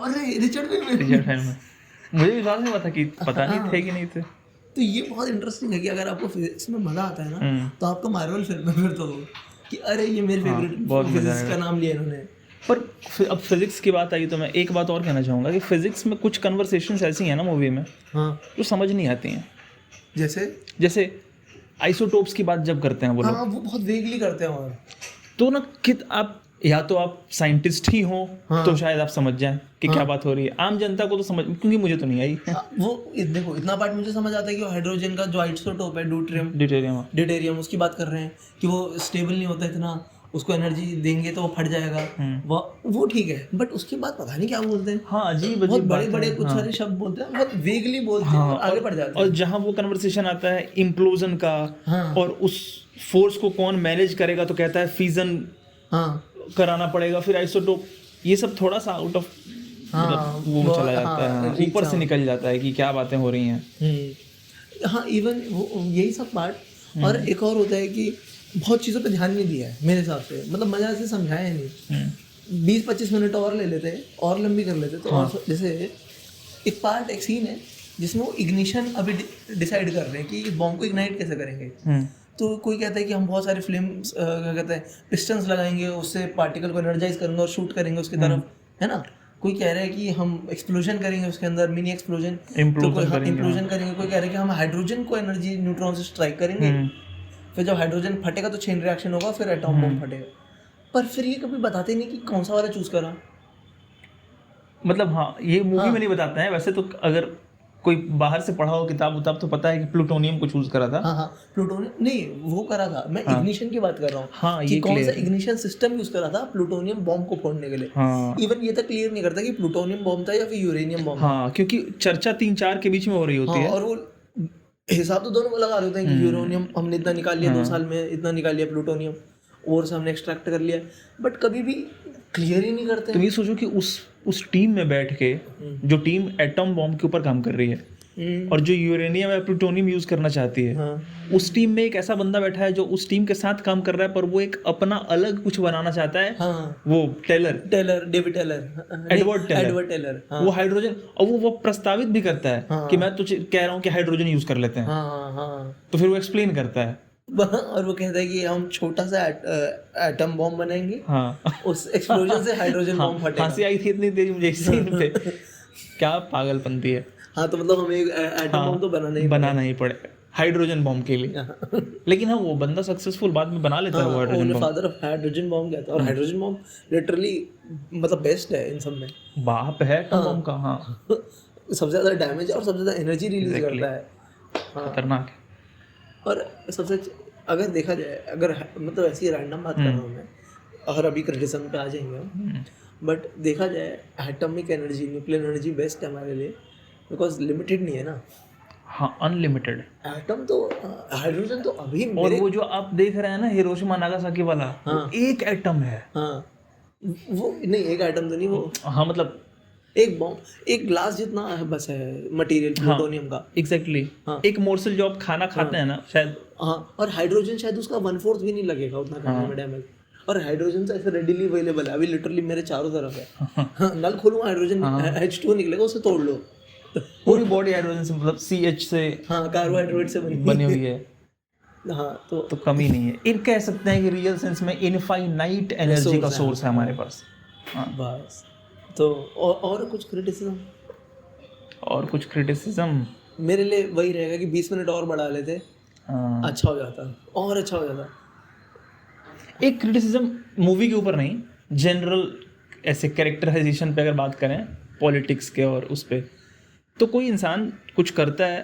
अरे रिचर्ड फेमन। मुझे विश्वास नहीं पता कि पता नहीं थे कि नहीं थे। तो ये बहुत इंटरेस्टिंग है कि अगर आपको फिजिक्स में मजा आता है ना, तो आपको मार्वल फिल्म में फिर तो कि अरे ये मेरे फेवरेट फिजिक्स का नाम लिया इन्होंने। पर अब फिजिक्स की बात आई तो मैं एक बात और कहना चाहूँगा कि फिजिक्स में कुछ कन्वर्सेशंस ऐसी हैं ना मूवी में, हाँ, जो समझ नहीं आती हैं। जैसे आइसोटोप्स की बात जब करते हैं वो लोग, वो बहुत वेगली करते हैं। और तो ना आप या तो आप साइंटिस्ट ही हो तो शायद आप समझ जाएं कि क्या बात हो रही है। आम जनता को तो समझ, क्योंकि मुझे तो नहीं आई। वो देखो इतना पार्ट मुझे समझ आता है कि हाइड्रोजन का जो आइसोटोप है ड्यूटेरियम, उसकी बात कर रहे हैं कि वो स्टेबल नहीं होता इतना, उसको एनर्जी देंगे तो वो फट जाएगा, वो ठीक है। बट उसके बाद पता नहीं क्या बोलते हैं। हाँ, अजीब बहुत बड़े कुछ सारे शब्द बोलते हैं, बहुत वेगली बोलते हैं, और आगे बढ़ जाते हैं। और जहाँ वो कन्वर्सेशन आता है इम्प्लोजन का, और उस फोर्स को कौन मैनेज करेगा, तो कहता है फ्यूजन कराना पड़ेगा, फिर आइसोटोप, ये सब थोड़ा सा आउट ऑफ वो चला जाता है, ऊपर से निकल जाता है कि क्या बातें हो रही हैं। हाँ, इवन यही सब पार्ट। और एक और होता है कि बहुत चीज़ों पे ध्यान नहीं दिया है मेरे हिसाब से, मतलब मजा से समझाया नहीं। 20-25 मिनट और ले लेते, और लंबी कर लेते तो। जैसे एक सीन है जिसमें वो इग्निशन अभी डिसाइड कर रहे हैं कि बॉम्ब को इग्नाइट कैसे करेंगे। तो कोई कहता है कि हम बहुत सारे फ्लेम्स क्या कहते हैं पिस्टन्स लगाएंगे, उससे पार्टिकल को एनर्जाइज करेंगे और शूट करेंगे उसकी तरफ, है ना। कोई कह रहा है कि हम एक्सप्लोजन करेंगे उसके अंदर, मिनी एक्सप्लोजन, इम्प्लोजन करेंगे। कोई कह रहा है कि हम हाइड्रोजन को एनर्जी न्यूट्रॉन से स्ट्राइक करेंगे, फिर जब हाइड्रोजन फटेगा तो चेन रिएक्शन होगा, फिर एटॉम बम फटेगा। पर फिर ये कभी बताते नहीं कि कौन सा वाला चूज करा। मतलब हाँ, ये मूवी में नहीं बताते हैं। वैसे तो अगर कोई बाहर से पढ़ा हो किताब तो पता है कि प्लूटोनियम को चूज करा था। हाँ, प्लूटोनियम नहीं, वो करा था। मैं इग्निशन की बात कर रहा हूँ। हाँ, कि कौन सा इग्निशन सिस्टम यूज करा था प्लूटोनियम बॉम्ब को फोड़ने के लिए। इवन ये तक क्लियर नहीं करता कि प्लूटोनियम बॉम्ब था या फिर यूरेनियम बॉम्ब। हाँ, क्योंकि चर्चा 3-4 के बीच में हो रही होती है, और वो हिसाब तो दोनों को लगा रहे होते हैं कि यूरेनियम हमने इतना निकाल लिया 2 साल में, इतना निकाल लिया प्लूटोनियम, और से हमने एक्सट्रैक्ट कर लिया, बट कभी भी क्लियर ही नहीं करते। तुम ये सोचो कि उस टीम में बैठ के जो टीम एटम बॉम्ब के ऊपर काम कर रही है और जो यूरेनियम या प्लूटोनियम यूज करना चाहती है, उस टीम में एक ऐसा बंदा बैठा है जो उस टीम के साथ काम कर रहा है, पर वो एक अपना अलग कुछ बनाना चाहता है। वो डेविड टेलर, एडवर्ड टेलर, वो हाइड्रोजन, और वो प्रस्तावित भी करता है कि मैं तुझे कह रहा हूँ कि हाइड्रोजन यूज कर लेते हैं। तो फिर वो एक्सप्लेन करता है, और वो कहता है कि हम छोटा सा एटम बॉम्ब बनाएंगे, उस एक्सप्लोजन से हाइड्रोजन बॉम्ब फटेगा। हंसी आई थी इतनी तेज मुझे इस सीन पे, क्या पागलपंती है। हाँ, तो मतलब हमें एटम बॉम्ब तो बनाना ही पड़ेगा। हाइड्रोजन बॉम्ब के लिए। लेकिन हाँ वो बंदा सक्सेसफुल बाद में बना लेता है वो hydrogen bomb. Father of hydrogen bomb कहता है, और हाइड्रोजन बॉम्ब लिटरली मतलब बेस्ट है इन सब में। बाप है एटम बॉम्ब का। हाँ सबसे ज़्यादा डैमेज और सबसे ज़्यादा एनर्जी रिलीज करता है। खतरनाक है। और सबसे अगर देखा जाए, अगर मतलब ऐसी रैंडम बात कर रहा हूँ मैं, और अभी क्रिटिसिज्म पे आ जाएंगे हम, बट देखा जाए atomic energy, nuclear energy best है हमारे लिए, बिकॉज लिमिटेड नहीं है ना। हाँ अनलिमिटेड। एटम तो, हाइड्रोजन तो अभी और वो जो आप देख रहे हैं ना हिरोशिमा नागासाकी वाला, हाँ, एक एटम है। हाँ वो नहीं, एक एटम तो नहीं वो, हाँ मतलब एक बॉम्ब, एक ग्लास जितना है बस है मटेरियल प्लूटोनियम का। एग्जैक्टली। हाँ। एक मोर्सल जो आप खाना खाते हैं ना शायद। हाँ, और हाइड्रोजन शायद उसका 1/4 भी नहीं लगेगा उतना करने में डैमेज। और हाइड्रोजन तो ऐसे रेडिली अवेलेबल है, अभी लिटरली मेरे चारों तरफ है। हाँ, नल खोलूंगा हाइड्रोजन H2 निकलेगा, उसे तोड़ लो। पूरी बॉडी हाइड्रोजन से मतलब CH से हाँ, कार्बोहाइड्रेट से बनी हुई है। हाँ तो कमी नहीं है। इन कह सकते हैं कि रियल सेंस में इनफाइनाइट एनर्जी का सोर्स है हमारे पास। हाँ बस। तो और कुछ क्रिटिसिज्म, और कुछ क्रिटिसिज्म मेरे लिए वही रहेगा कि 20 मिनट और बढ़ा लेते, अच्छा हो जाता, और अच्छा हो जाता। एक क्रिटिसिज्म मूवी के ऊपर नहीं, जनरल ऐसे कैरेक्टराइजेशन पे अगर बात करें पॉलिटिक्स के और उस पे, तो कोई इंसान कुछ करता है,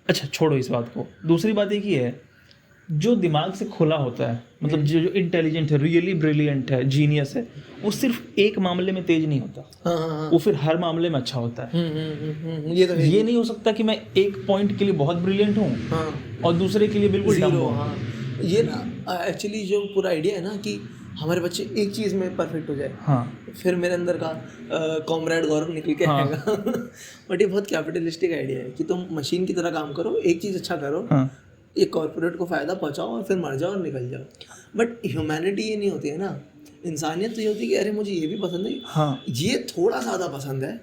अच्छा छोड़ो इस बात को, दूसरी बात एक ही है, जो दिमाग से खुला होता है, मतलब जो इंटेलिजेंट है, रियली ब्रिलियंट है, जीनियस है, वो सिर्फ एक मामले में तेज नहीं होता। हाँ, वो फिर हर मामले में अच्छा होता है। ये तो है। ये नहीं हो सकता कि मैं एक पॉइंट के लिए बहुत ब्रिलियंट हूँ और दूसरे के लिए बिल्कुल डम हूँ। हाँ, ये ना एक्चुअली जो पूरा आइडिया है ना कि हमारे बच्चे एक चीज़ में परफेक्ट हो जाए, हाँ, फिर मेरे अंदर का कॉमरेड गौरव निकल के आएगा। बट ये बहुत कैपिटलिस्टिक आइडिया है कि तुम मशीन की तरह काम करो, एक चीज़ अच्छा करो, एक कॉर्पोरेट को फ़ायदा पहुंचाओ और फिर मर जाओ और निकल जाओ। बट ह्यूमैनिटी ये नहीं होती है ना, इंसानियत तो ये होती है कि अरे मुझे ये भी पसंद है, हाँ, ये थोड़ा ज़्यादा पसंद है।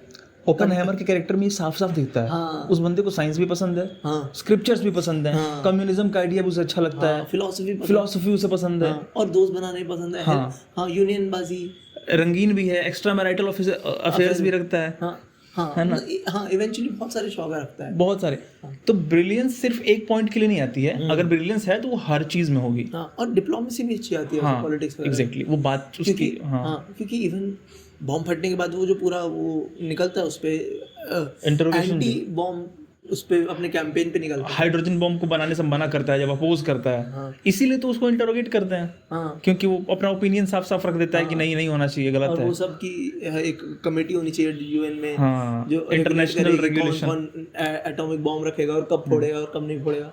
ओपेनहाइमर के कैरेक्टर में ये साफ साफ दिखता है। हाँ, उस बंदे को साइंस भी पसंद है, हाँ, स्क्रिप्चर्स भी पसंद है, हाँ, कम्युनिज्म का आइडिया भी उसे अच्छा लगता है, फिलोसफी उसे पसंद है, और दोस्त बनाना ही पसंद है। हाँ, यूनियन बाजी, रंगीन भी है, एक्स्ट्रा मैरिटल अफेयर्स भी रखता है। हाँ, है ना। हाँ, इवेंचुअली बहुत सारे शौक रखता है, बहुत सारे। तो ब्रिलियंस सिर्फ एक पॉइंट के लिए नहीं आती है, अगर ब्रिलियंस है तो वो हर चीज में होगी। हाँ, और डिप्लोमेसी भी अच्छी आती है पॉलिटिक्स में। एग्जैक्टली, वो बात उसकी। क्योंकि इवन बॉम्ब फटने के बाद वो जो पूरा वो निकलता है उस पे इंटरोगेशन, एंटी बॉम्ब उस पे अपने कैंपेन पे निकलता है, हाइड्रोजन बॉम्ब को बनाने से मना करता है जब अपोज करता है, इसीलिए तो उसको इंटरोगेट करते हैं, क्योंकि वो अपना ओपिनियन साफ साफ रख देता है कि नहीं होना चाहिए, गलत है। और वो सब की एक कमेटी होनी चाहिए यूएन में, जो इंटरनेशनल रेगुलेशन, कौन एटॉमिक बॉम्ब रखेगा और कब फोड़ेगा और कब नहीं फोड़ेगा,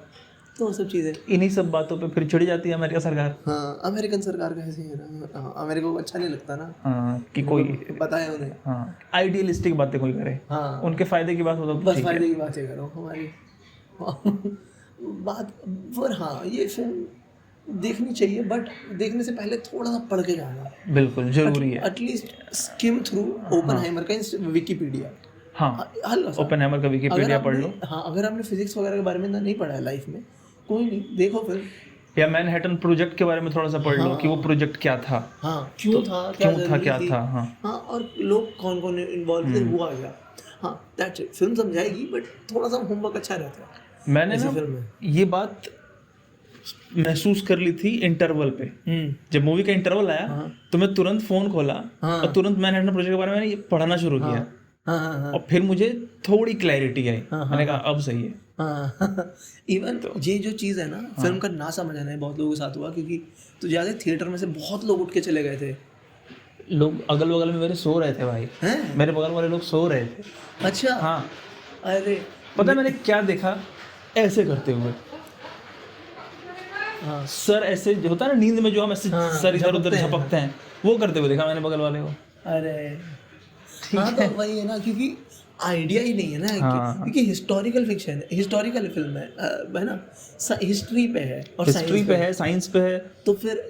तो वो सब चीज़ें। इन्हीं सब बातों पे फिर चिढ़ जाती है अमेरिका सरकार। हाँ, अमेरिकन सरकार का ऐसे ही है ना, अमेरिका को अच्छा नहीं लगता ना। हाँ, कि कोई पता है उन्हें। हाँ, आइडियलिस्टिक बातें कोई करे। हाँ, उनके फायदे की बात हो तो बस फायदे की बातें करो हमारी बात। पर हाँ, ये फिल्म देखनी चाहिए, बट देखने से पहले थोड़ा सा पढ़ के जाना बिल्कुल जरूरी है। एटलीस्ट स्किम थ्रू ओपेनहाइमर का विकिपीडिया। हाँ, ओपेनहाइमर का विकिपीडिया पढ़ लो। हाँ, अगर आपने फिजिक्स वगैरह के बारे में नहीं पढ़ा है लाइफ में, कोई नहीं, देखो फिर। या मैनहट्टन प्रोजेक्ट के बारे में थोड़ा सा पढ़ लो कि वो प्रोजेक्ट क्या था, हाँ, क्यों था, क्या था। हाँ, और लोग कौन कौन इन्वॉल्व थे, हुआ क्या। हाँ, दैट्स इट। फिल्म समझाएगी, बट थोड़ा सा होमवर्क अच्छा रहता है। मैंने ना ये बात महसूस कर ली थी इंटरवल पे। जब मूवी का इंटरवल आया तो मैं तुरंत फोन खोला और तुरंत मैनहट्टन प्रोजेक्ट के बारे में मैंने पढ़ना शुरू किया। और फिर मुझे थोड़ी क्लैरिटी आई, मैंने कहा अब सही है। इवन ये जो चीज़ है ना, फिल्म का ना समझ आना है बहुत लोगों के साथ हुआ, क्योंकि तो ज़्यादा थिएटर में से बहुत लोग उठ के चले गए थे। लोग अगल बगल में मेरे सो रहे थे भाई, मेरे बगल वाले लोग सो रहे थे। अच्छा, हाँ, अरे पता है मैंने क्या देखा, ऐसे करते हुए सर, ऐसे जो होता है ना नींद में जो हम ऐसे सर इधर उधर झपकते हैं, वो करते हुए देखा मैंने बगल वाले को। अरे हाँ, तो वही है ना, क्योंकि आइडिया ही नहीं है ना, क्योंकि हिस्टोरिकल फिक्शन है, हिस्टोरिकल फिल्म है ना, हिस्ट्री पे है और हिस्ट्री पे है, साइंस पे है, तो फिर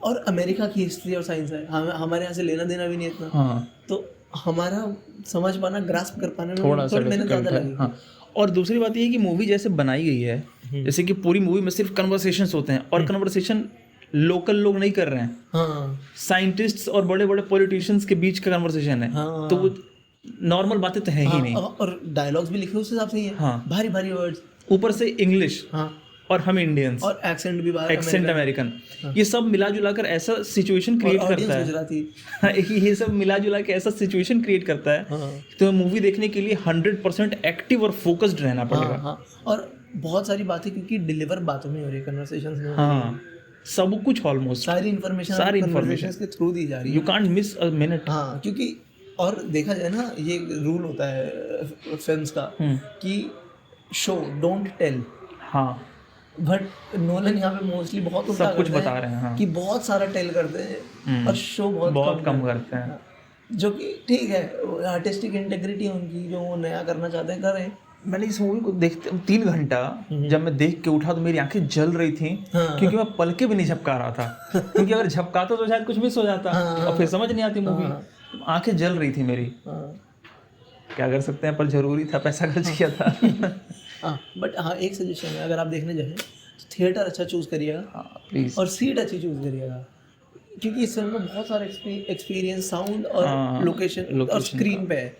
और अमेरिका की हिस्ट्री और साइंस है, हमारे यहाँ से लेना देना भी नहीं इतना, तो हमारा समझ पाना, ग्रास्प कर पाने में थोड़ा सा मेहनत ज़्यादा लगेगी। और दूसरी बात ये कि मूवी जैसे बनाई गई है, जैसे कि पूरी मूवी में सिर्फ कन्वर्सेशंस होते हैं, और कन्वर्सेशन लोकल लोग नहीं कर रहे हैं, साइंटिस्ट्स और बड़े बड़े पॉलिटिशियंस के बीच का कन्वर्सेशन है, तो वो नॉर्मल बातें तो है ही नहीं। और डायलॉग्स भी लिखे उस हिसाब से ही है, भारी भारी वर्ड्स, ऊपर से इंग्लिश, हाँ, और हम इंडियंस, और एक्सेंट भी बाहर एक्सेंट अमेरिकन, ये सब मिला जुला कर ऐसा सिचुएशन क्रिएट करता है। गुजराती। ये सब मिला जुला के ऐसा सिचुएशन क्रिएट करता है तो मूवी देखने के लिए 100% एक्टिव और फोकस्ड रहना पड़ेगा। हाँ, और बहुत सारी बातें क्योंकि डिलीवर बातों में हो रही है, कन्वर्सेशंस में, हाँ, सब कुछ ऑलमोस्ट सारी इन्फॉर्मेशन के थ्रू दी जा रही है। You can't miss a minute. हाँ, क्योंकि और देखा जाए ना, ये रूल होता है फिल्म्स का कि शो डोंट टेल। हाँ, बट नोलन यहाँ पे मोस्टली बहुत उल्टा सब कुछ करते बता रहे हैं। हाँ, कि बहुत सारा टेल करते हैं और शो बहुत कम करते हैं, जो कि ठीक है, आर्टिस्टिक इंटेग्रिटी है उनकी, जो वो नया करना चाहते हैं करें। मैंने इस मूवी को देखते 3 घंटा जब मैं देख के उठा तो मेरी आंखें जल रही थी, क्योंकि मैं पलके भी नहीं झपका रहा था, क्योंकि अगर झपकाता तो शायद कुछ मिस हो जाता और फिर समझ नहीं आती मूवी। आंखें जल रही थी मेरी। क्या कर सकते हैं, पर जरूरी था, पैसा खर्च किया था। हाँ, बट हाँ, एक सजेशन है, अगर आप देखने जाएं तो थिएटर अच्छा चूज़ करिएगा, प्लीज, और सीट अच्छी चूज़ करिएगा, क्योंकि इस फिल्म में बहुत सारे एक्सपीरियंस, साउंड और लोकेशन और स्क्रीन पे है।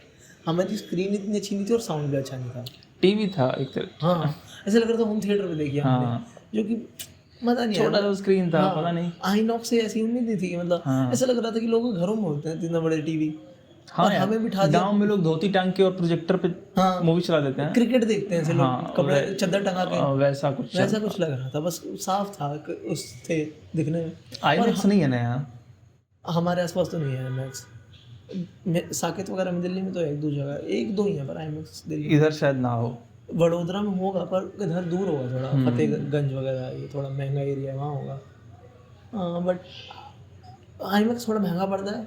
हमारी स्क्रीन इतनी अच्छी नहीं थी और साउंड भी अच्छा नहीं था। टीवी था एक तरह। हाँ, ऐसा लग रहा था होम थिएटर पे देखिए हमने, जो कि मज़ा नहीं आया। छोटा सा स्क्रीन था, पता नहीं आईनॉक्स से ऐसी उम्मीद नहीं थी, मतलब ऐसा लग रहा था कि लोग घरों में होते हैं इतना बड़े टीवी। हाँ, हमें बिठा दिया, गांव में लोग धोती टांग के और प्रोजेक्टर पे मूवी चला देते हैं, क्रिकेट देखते हैं ऐसे लोग, कपड़े चद्दर टंगा के, वैसा कुछ लग रहा था। बस साफ था उससे दिखने में। आईनॉक्स नहीं है ना यहाँ, हमारे आसपास तो नहीं है आईमैक्स। साकेत वगैरह में दिल्ली में तो एक दो जगह, एक दो ही है पर आईमैक्स दिल्ली। इधर शायद ना हो, वडोदरा में होगा पर इधर दूर होगा थोड़ा, फतेहगंज वगैरह, ये थोड़ा महंगा एरिया है, वहाँ होगा। हाँ, बट आईमैक्स थोड़ा महंगा पड़ता है,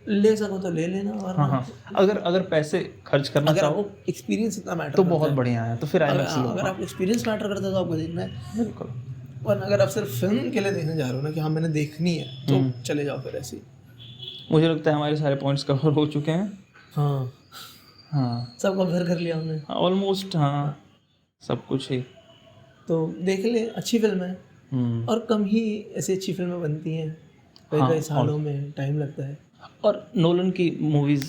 ले सको तो ले लेना। और हाँ, अगर पैसे खर्च करना चाहो, एक्सपीरियंस इतना मैटर तो बहुत बढ़िया है, तो फिर आईमैक्स लो। अगर आपको एक्सपीरियंस मैटर करता है तो आपको देखना है, बिल्कुल। और अगर आप सिर्फ फिल्म के लिए देखने जा रहे हो ना कि हाँ मैंने देखनी है, तो चले जाओ फिर ऐसे ही। मुझे लगता है हमारे सारे पॉइंट्स कवर हो चुके हैं। हाँ, सब कवर कर लिया हमने ऑलमोस्ट। हाँ, सब कुछ ही तो देख ले, अच्छी फिल्म है, और कम ही ऐसी अच्छी फिल्में बनती हैं, कई सालों में टाइम लगता है। और नोलन की मूवीज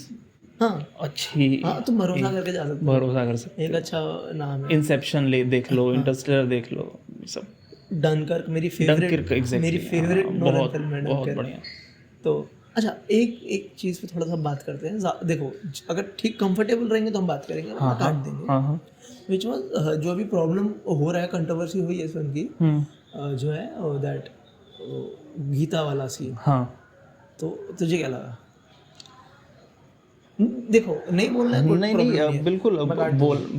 अच्छी, तुम भरोसा करके जा सकते हो, भरोसा कर सकते, एक अच्छा नाम है। इंसेप्शन देख लो, इंटरस्टेलर देख लो, सब। डनकर्क मेरी फेवरेट नोलन फिल्म है, बहुत बढ़िया। तो अच्छा, एक चीज़ पे थोड़ा सा बात करते हैं। देखो, अगर ठीक कंफर्टेबल रहेंगे तो हम बात करेंगे, वरना काट देंगे। विच वाज जो अभी प्रॉब्लम हो रहा है, कंट्रोवर्सी हुई है इस फिल्म की, जो है दैट गीता वाला सीन। तो तुझे क्या लगा? देखो, नहीं बोलना है, नहीं, बिल्कुल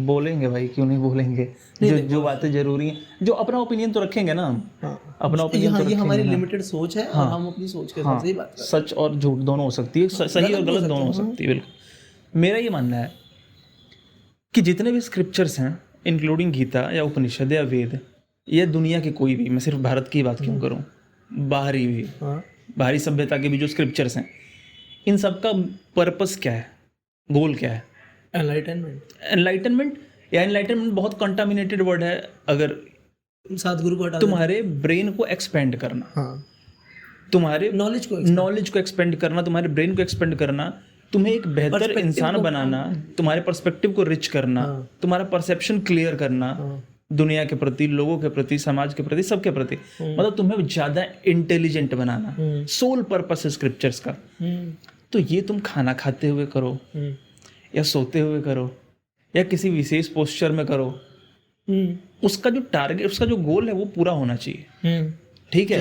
बोलेंगे भाई, क्यों नहीं बोलेंगे। जो बातें जरूरी हैं, जो अपना ओपिनियन तो रखेंगे ना, अपना ओपिनियन तो रखेंगे। हमारी लिमिटेड सोच है, और हम अपनी सोच के हिसाब से ही बात करते हैं। सच और झूठ दोनों हो सकती है, सही और गलत दोनों हो सकती है। बिल्कुल, मेरा ये मानना है कि जितने भी स्क्रिप्चर्स हैं, इंक्लूडिंग गीता या उपनिषद या वेद, या दुनिया के कोई भी, मैं सिर्फ भारत की बात क्यों करूँ, बाहरी भी, बाहरी सभ्यता के भी जो स्क्रिप्चर्स हैं, इन सब का पर्पस क्या है, गोल क्या है? एनलाइटनमेंट बहुत कंटामिनेटेड वर्ड है। अगर सदगुरु को तुम्हारे ब्रेन को एक्सपेंड करना, तुम्हारे नॉलेज को एक्सपेंड करना, तुम्हारे ब्रेन को एक्सपेंड करना, तुम्हें एक बेहतर इंसान बनाना, तुम्हारे पर्सपेक्टिव को रिच करना, तुम्हारा परसेप्शन क्लियर करना, दुनिया के प्रति, लोगों के प्रति, समाज के प्रति, सबके प्रति, मतलब तुम्हें ज्यादा इंटेलिजेंट बनाना, सोल पर्पस है स्क्रिप्चर्स का। तो ये तुम खाना खाते हुए करो, या सोते हुए करो, या किसी विशेष पोस्चर में करो, उसका जो टारगेट, उसका जो गोल है वो पूरा होना चाहिए। ठीक है?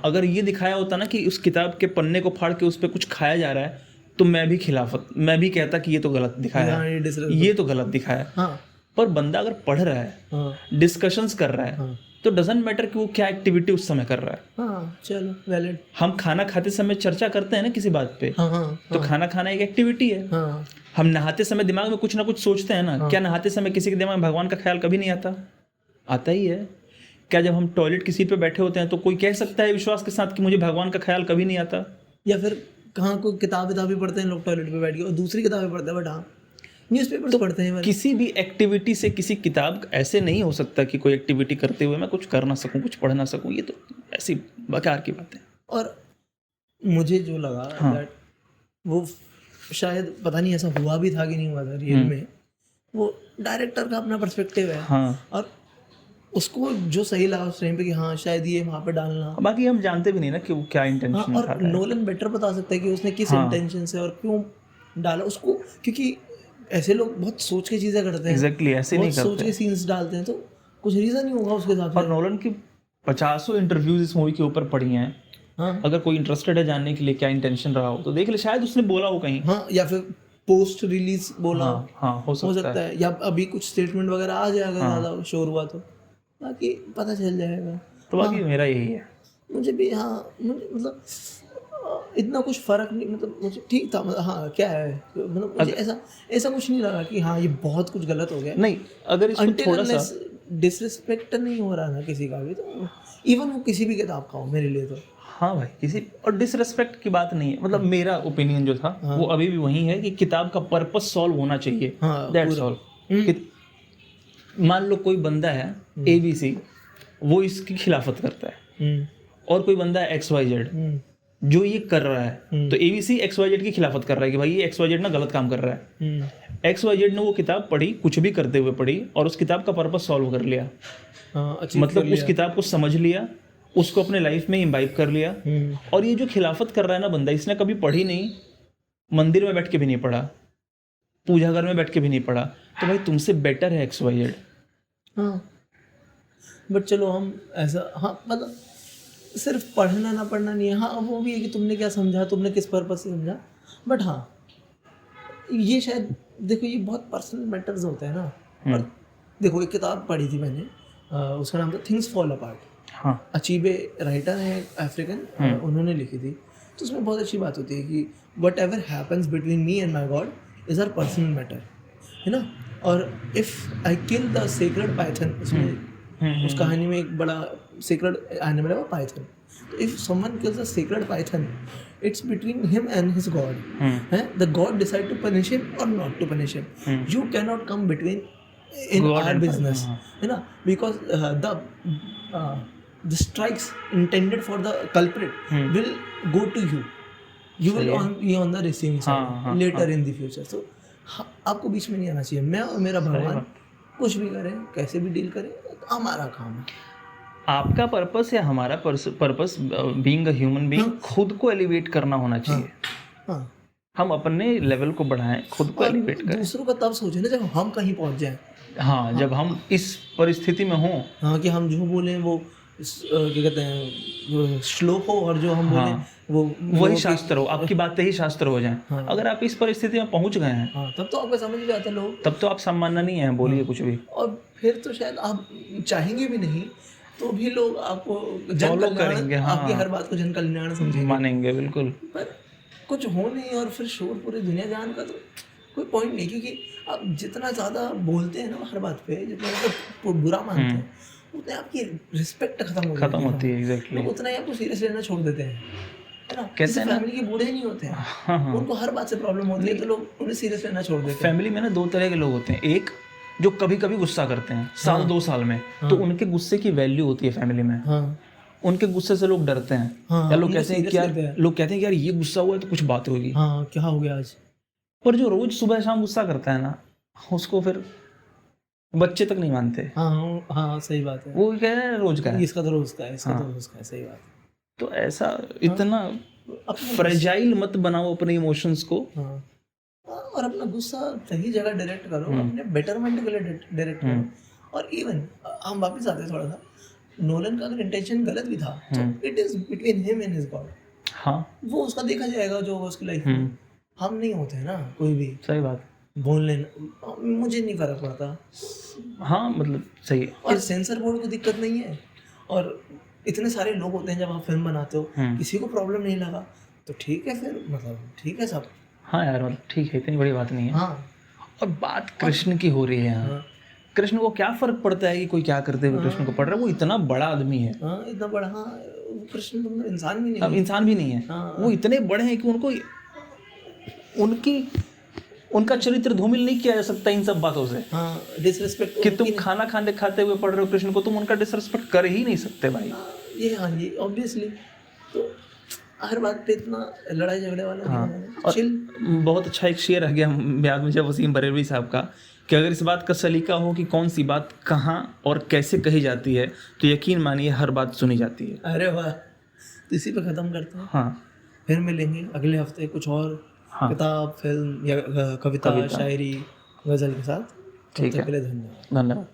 अगर ये दिखाया होता ना कि उस किताब के पन्ने को फाड़ के उस पर कुछ खाया जा रहा है, तो मैं भी कहता कि ये तो गलत दिखाया है, ये तो गलत दिखाया। पर बंदा अगर पढ़ रहा है, डिस्कशंस कर रहा है, तो डजंट मैटर कि वो क्या एक्टिविटी उस समय कर रहा है। चलो, वैलिड। हम खाना खाते समय चर्चा करते हैं ना किसी बात पे, तो खाना खाना एक एक्टिविटी है। हम नहाते समय दिमाग में कुछ ना कुछ सोचते हैं ना। क्या नहाते समय किसी के दिमाग में भगवान का ख्याल कभी नहीं आता ही है? क्या जब हम टॉयलेट की सीट पे बैठे होते हैं तो कोई कह सकता है विश्वास के साथ कि मुझे भगवान का ख्याल कभी नहीं आता? या फिर कहाँ कोई किताबें पढ़ते हैं लोग टॉयलेट पे बैठ के, और दूसरी किताबें पढ़ते हैं, बट हाँ न्यूज़पेपर तो पढ़ते हैं। किसी भी एक्टिविटी से, किसी किताब ऐसे नहीं हो सकता कि कोई एक्टिविटी करते हुए मैं कुछ कर ना सकूं, कुछ पढ़ ना सकूं। ये तो ऐसी बेकार की बात है। और मुझे जो लगा दैट वो शायद, पता नहीं ऐसा हुआ भी था कि नहीं हुआ था रियल में, वो डायरेक्टर का अपना पर्सपेक्टिव है हाँ। और उसको जो सही लगा उस टाइम पे कि हाँ शायद ये वहाँ पे डालना। बाकी हम जानते भी नहीं ना कि वो क्या हाँ, इंटेंशन और नोलन बेटर बता सकता है कि उसने किस इंटेंशन से और क्यों डाला उसको, क्योंकि ऐसे लोग बहुत सोच के चीज़ें करते हैं। एग्जैक्टली ऐसे नहीं बहुत सोच के सीन्स डालते हैं, तो कुछ रीज़न ही होगा उसके हिसाब से। और नोलन की 50 इंटरव्यूज इस मूवी के ऊपर पड़ी हैं। हाँ अगर कोई इंटरेस्टेड है जानने के लिए क्या इंटेंशन रहा हो तो देख ले, शायद उसने बोला हो कहीं। हाँ, या फिर पोस्ट रिलीज बोला हाँ हो सकता है। या अभी कुछ स्टेटमेंट वगैरह आ जाएगा ज़्यादा शोर हुआ तो, बाकी पता चल जाएगा। तो बाकी मेरा यही है। मुझे भी मुझे मतलब इतना कुछ फर्क नहीं, मतलब मुझे ठीक था, मतलब हाँ क्या है, मतलब मुझे ऐसा कुछ नहीं लगा कि हाँ ये बहुत कुछ गलत हो गया। नहीं, अगर इसको थोड़ा सा डिसरिस्पेक्ट नहीं हो रहा ना किसी का भी, तो इवन वो किसी भी किताब का हो मेरे लिए तो। हाँ भाई, किसी और डिसरिस्पेक्ट की बात नहीं है, मतलब मेरा ओपिनियन जो था वो अभी भी वही है कि किताब का पर्पस सॉल्व होना चाहिए। That's all. मान लो कोई बंदा है ABC, वो इसकी खिलाफत करता है, और कोई बंदा है XYZ जो ये कर रहा है, तो ABC XYZ की खिलाफत कर रहा है कि भाई ये XYZ ना गलत काम कर रहा है। XYZ ने वो किताब पढ़ी, कुछ भी करते हुए पढ़ी, और उस किताब का पर्पस सॉल्व कर लिया। मतलब उस किताब को समझ लिया, उसको अपने लाइफ में इम्बाइब कर लिया। और ये जो खिलाफत कर रहा है ना बंदा, इसने कभी पढ़ी नहीं, मंदिर में बैठ के भी नहीं पढ़ा, पूजा घर में बैठ के भी नहीं पढ़ा, तो भाई तुमसे बेटर है XYZ। हाँ, बट चलो हम ऐसा, हाँ मतलब सिर्फ पढ़ना ना पढ़ना नहीं है, हाँ वो भी है कि तुमने क्या समझा, तुमने किस पर्पस से समझा। बट हाँ ये शायद देखो ये बहुत पर्सनल मैटर्स होते हैं ना। और देखो एक किताब पढ़ी थी मैंने, उसका नाम था थिंग्स फॉल अपार्ट। हाँ, अचीबे राइटर है अफ्रीकन, उन्होंने लिखी थी। तो उसमें बहुत अच्छी बात होती है कि whatever happens between me and my god is our personal matter, है ना। और if I kill the sacred python, उसमें उस कहानी में एक बड़ा सेक्रेड एनिमल है वो पाइथन। तो if someone kills the sacred python, it's between him and his god, है। The god decide to punish him or not to punish him. You can not come between in our business, है ना, because the strikes intended for the culprit will go to you. You will be on the receiving side later in the future. So आपको बीच में नहीं आना चाहिए। मैं और मेरा भगवान कुछ भी करें, कैसे भी डील करें, हमारा काम है। आपका पर्पस या हमारा purpose being a human being खुद को एलिवेट करना होना चाहिए। हाँ, हम अपने लेवल को बढ़ाएं, खुद को एलिवेट करें। दूसरों का तब सोचे ना जब हम कहीं पहुंच जाएं। हाँ, जब हम इस परिस्थिति में हों, हाँ कि हम जो बोलें वो क्या कहते हैं श्लोक हो, और जो हम बोलें वो वही शास्त्र हो, आपकी बातें ही शास्त्र हो जाएं। अगर आप इस परिस्थिति में पहुंच गए हैं, तब तो आपको समझ में आता है लोग, तब तो आप सम्माननीय हैं, बोलिए कुछ भी। और फिर तो शायद आप चाहेंगे भी नहीं तो भी लोग आपको फॉलो करेंगे, आपकी हर बात को जन कल्याण समझेंगे, मानेंगे बिल्कुल। पर कुछ हो नहीं और फिर शोर पूरी दुनिया जान का, तो कोई पॉइंट नहीं, क्योंकि आप जितना ज़्यादा बोलते हैं ना हर बात पे, जितना मतलब बुरा मानते हैं, उतने आपकी रिस्पेक्ट खत्म होती है। एग्जैक्टली, उतना ही आपको सीरियस लेना छोड़ देते हैं, है ना। कैसे फैमिली के बूढ़े नहीं होते हैं, उनको हर बात से प्रॉब्लम होती है, तो लोग उन्हें सीरियस लेना छोड़ देते हैं। फैमिली में ना दो तरह के लोग होते हैं, एक जो कभी कभी गुस्सा करते हैं, साल 2 साल में, तो उनके गुस्से की वैल्यू होती है फैमिली में। उनके गुस्से से लोग डरते हैं, या लोग कहते हैं कि यार ये गुस्सा हुआ है तो कुछ बात होगी, क्या हो गया आज। पर जो रोज सुबह शाम गुस्सा करता है ना, उसको फिर बच्चे तक नहीं मानते। हाँ सही बात है, वो कह रहे हैं रोज का है, इसका तो रोज का है, इसका तो रोज का है, सही बात। तो ऐसा इतना फ्रेजाइल मत बनाओ अपने इमोशंस को, और अपना गुस्सा सही जगह डायरेक्ट करो, अपने बेटरमेंट के लिए डायरेक्ट करो। और इवन हम वापस आते हैं थोड़ा सा, नोलन का अगर इंटेंशन गलत भी था तो it is between him and his God. हाँ, वो उसका देखा जाएगा जो होगा उसकी लाइफ में। हम नहीं होते हैं ना कोई भी, सही बात, बोल लेना मुझे नहीं फर्क पड़ता। हाँ मतलब सही। और सेंसर बोर्ड को दिक्कत नहीं है, और इतने सारे लोग होते हैं, जब आप फिल्म बनाते हो किसी को प्रॉब्लम नहीं लगा तो ठीक है, फिर मतलब ठीक है सब। हाँ यार, मतलब ठीक है, इतनी बड़ी बात नहीं है। हाँ, और बात कृष्ण की हो रही है यहाँ। कृष्ण को क्या फर्क पड़ता है कि कोई क्या करते हुए कृष्ण को पढ़ रहा है? वो इतना बड़ा आदमी है। इतना बड़ा। कृष्ण तो इंसान भी नहीं है। इंसान भी नहीं है। वो इतने बड़े हैं कि उनको उनका चरित्र धूमिल नहीं किया जा सकता इन सब बातों से। डिसरिस्पेक्ट कि तुम खाना खाते हुए पढ़ रहे हो कृष्ण को, तुम उनका डिसरिस्पेक्ट कर ही नहीं सकते भाई। ये ऑब्वियसली। तो हर बात पे इतना लड़ाई झगड़े वाला हाँ। नहीं होना, और chill। बहुत अच्छा एक शेर रह गया याद मुझे वसीम बरेलवी साहब का कि अगर इस बात का सलीका हो कि कौन सी बात कहाँ और कैसे कही जाती है तो यकीन मानिए हर बात सुनी जाती है। अरे वाह, तो इसी पे ख़त्म करते हैं। हाँ फिर मिलेंगे अगले हफ्ते कुछ और हाँ किताब, फिल्म या कविता, शायरी, गज़ल के साथ। तब ठीक तक है, के लिए धन्यवाद। धन्यवाद।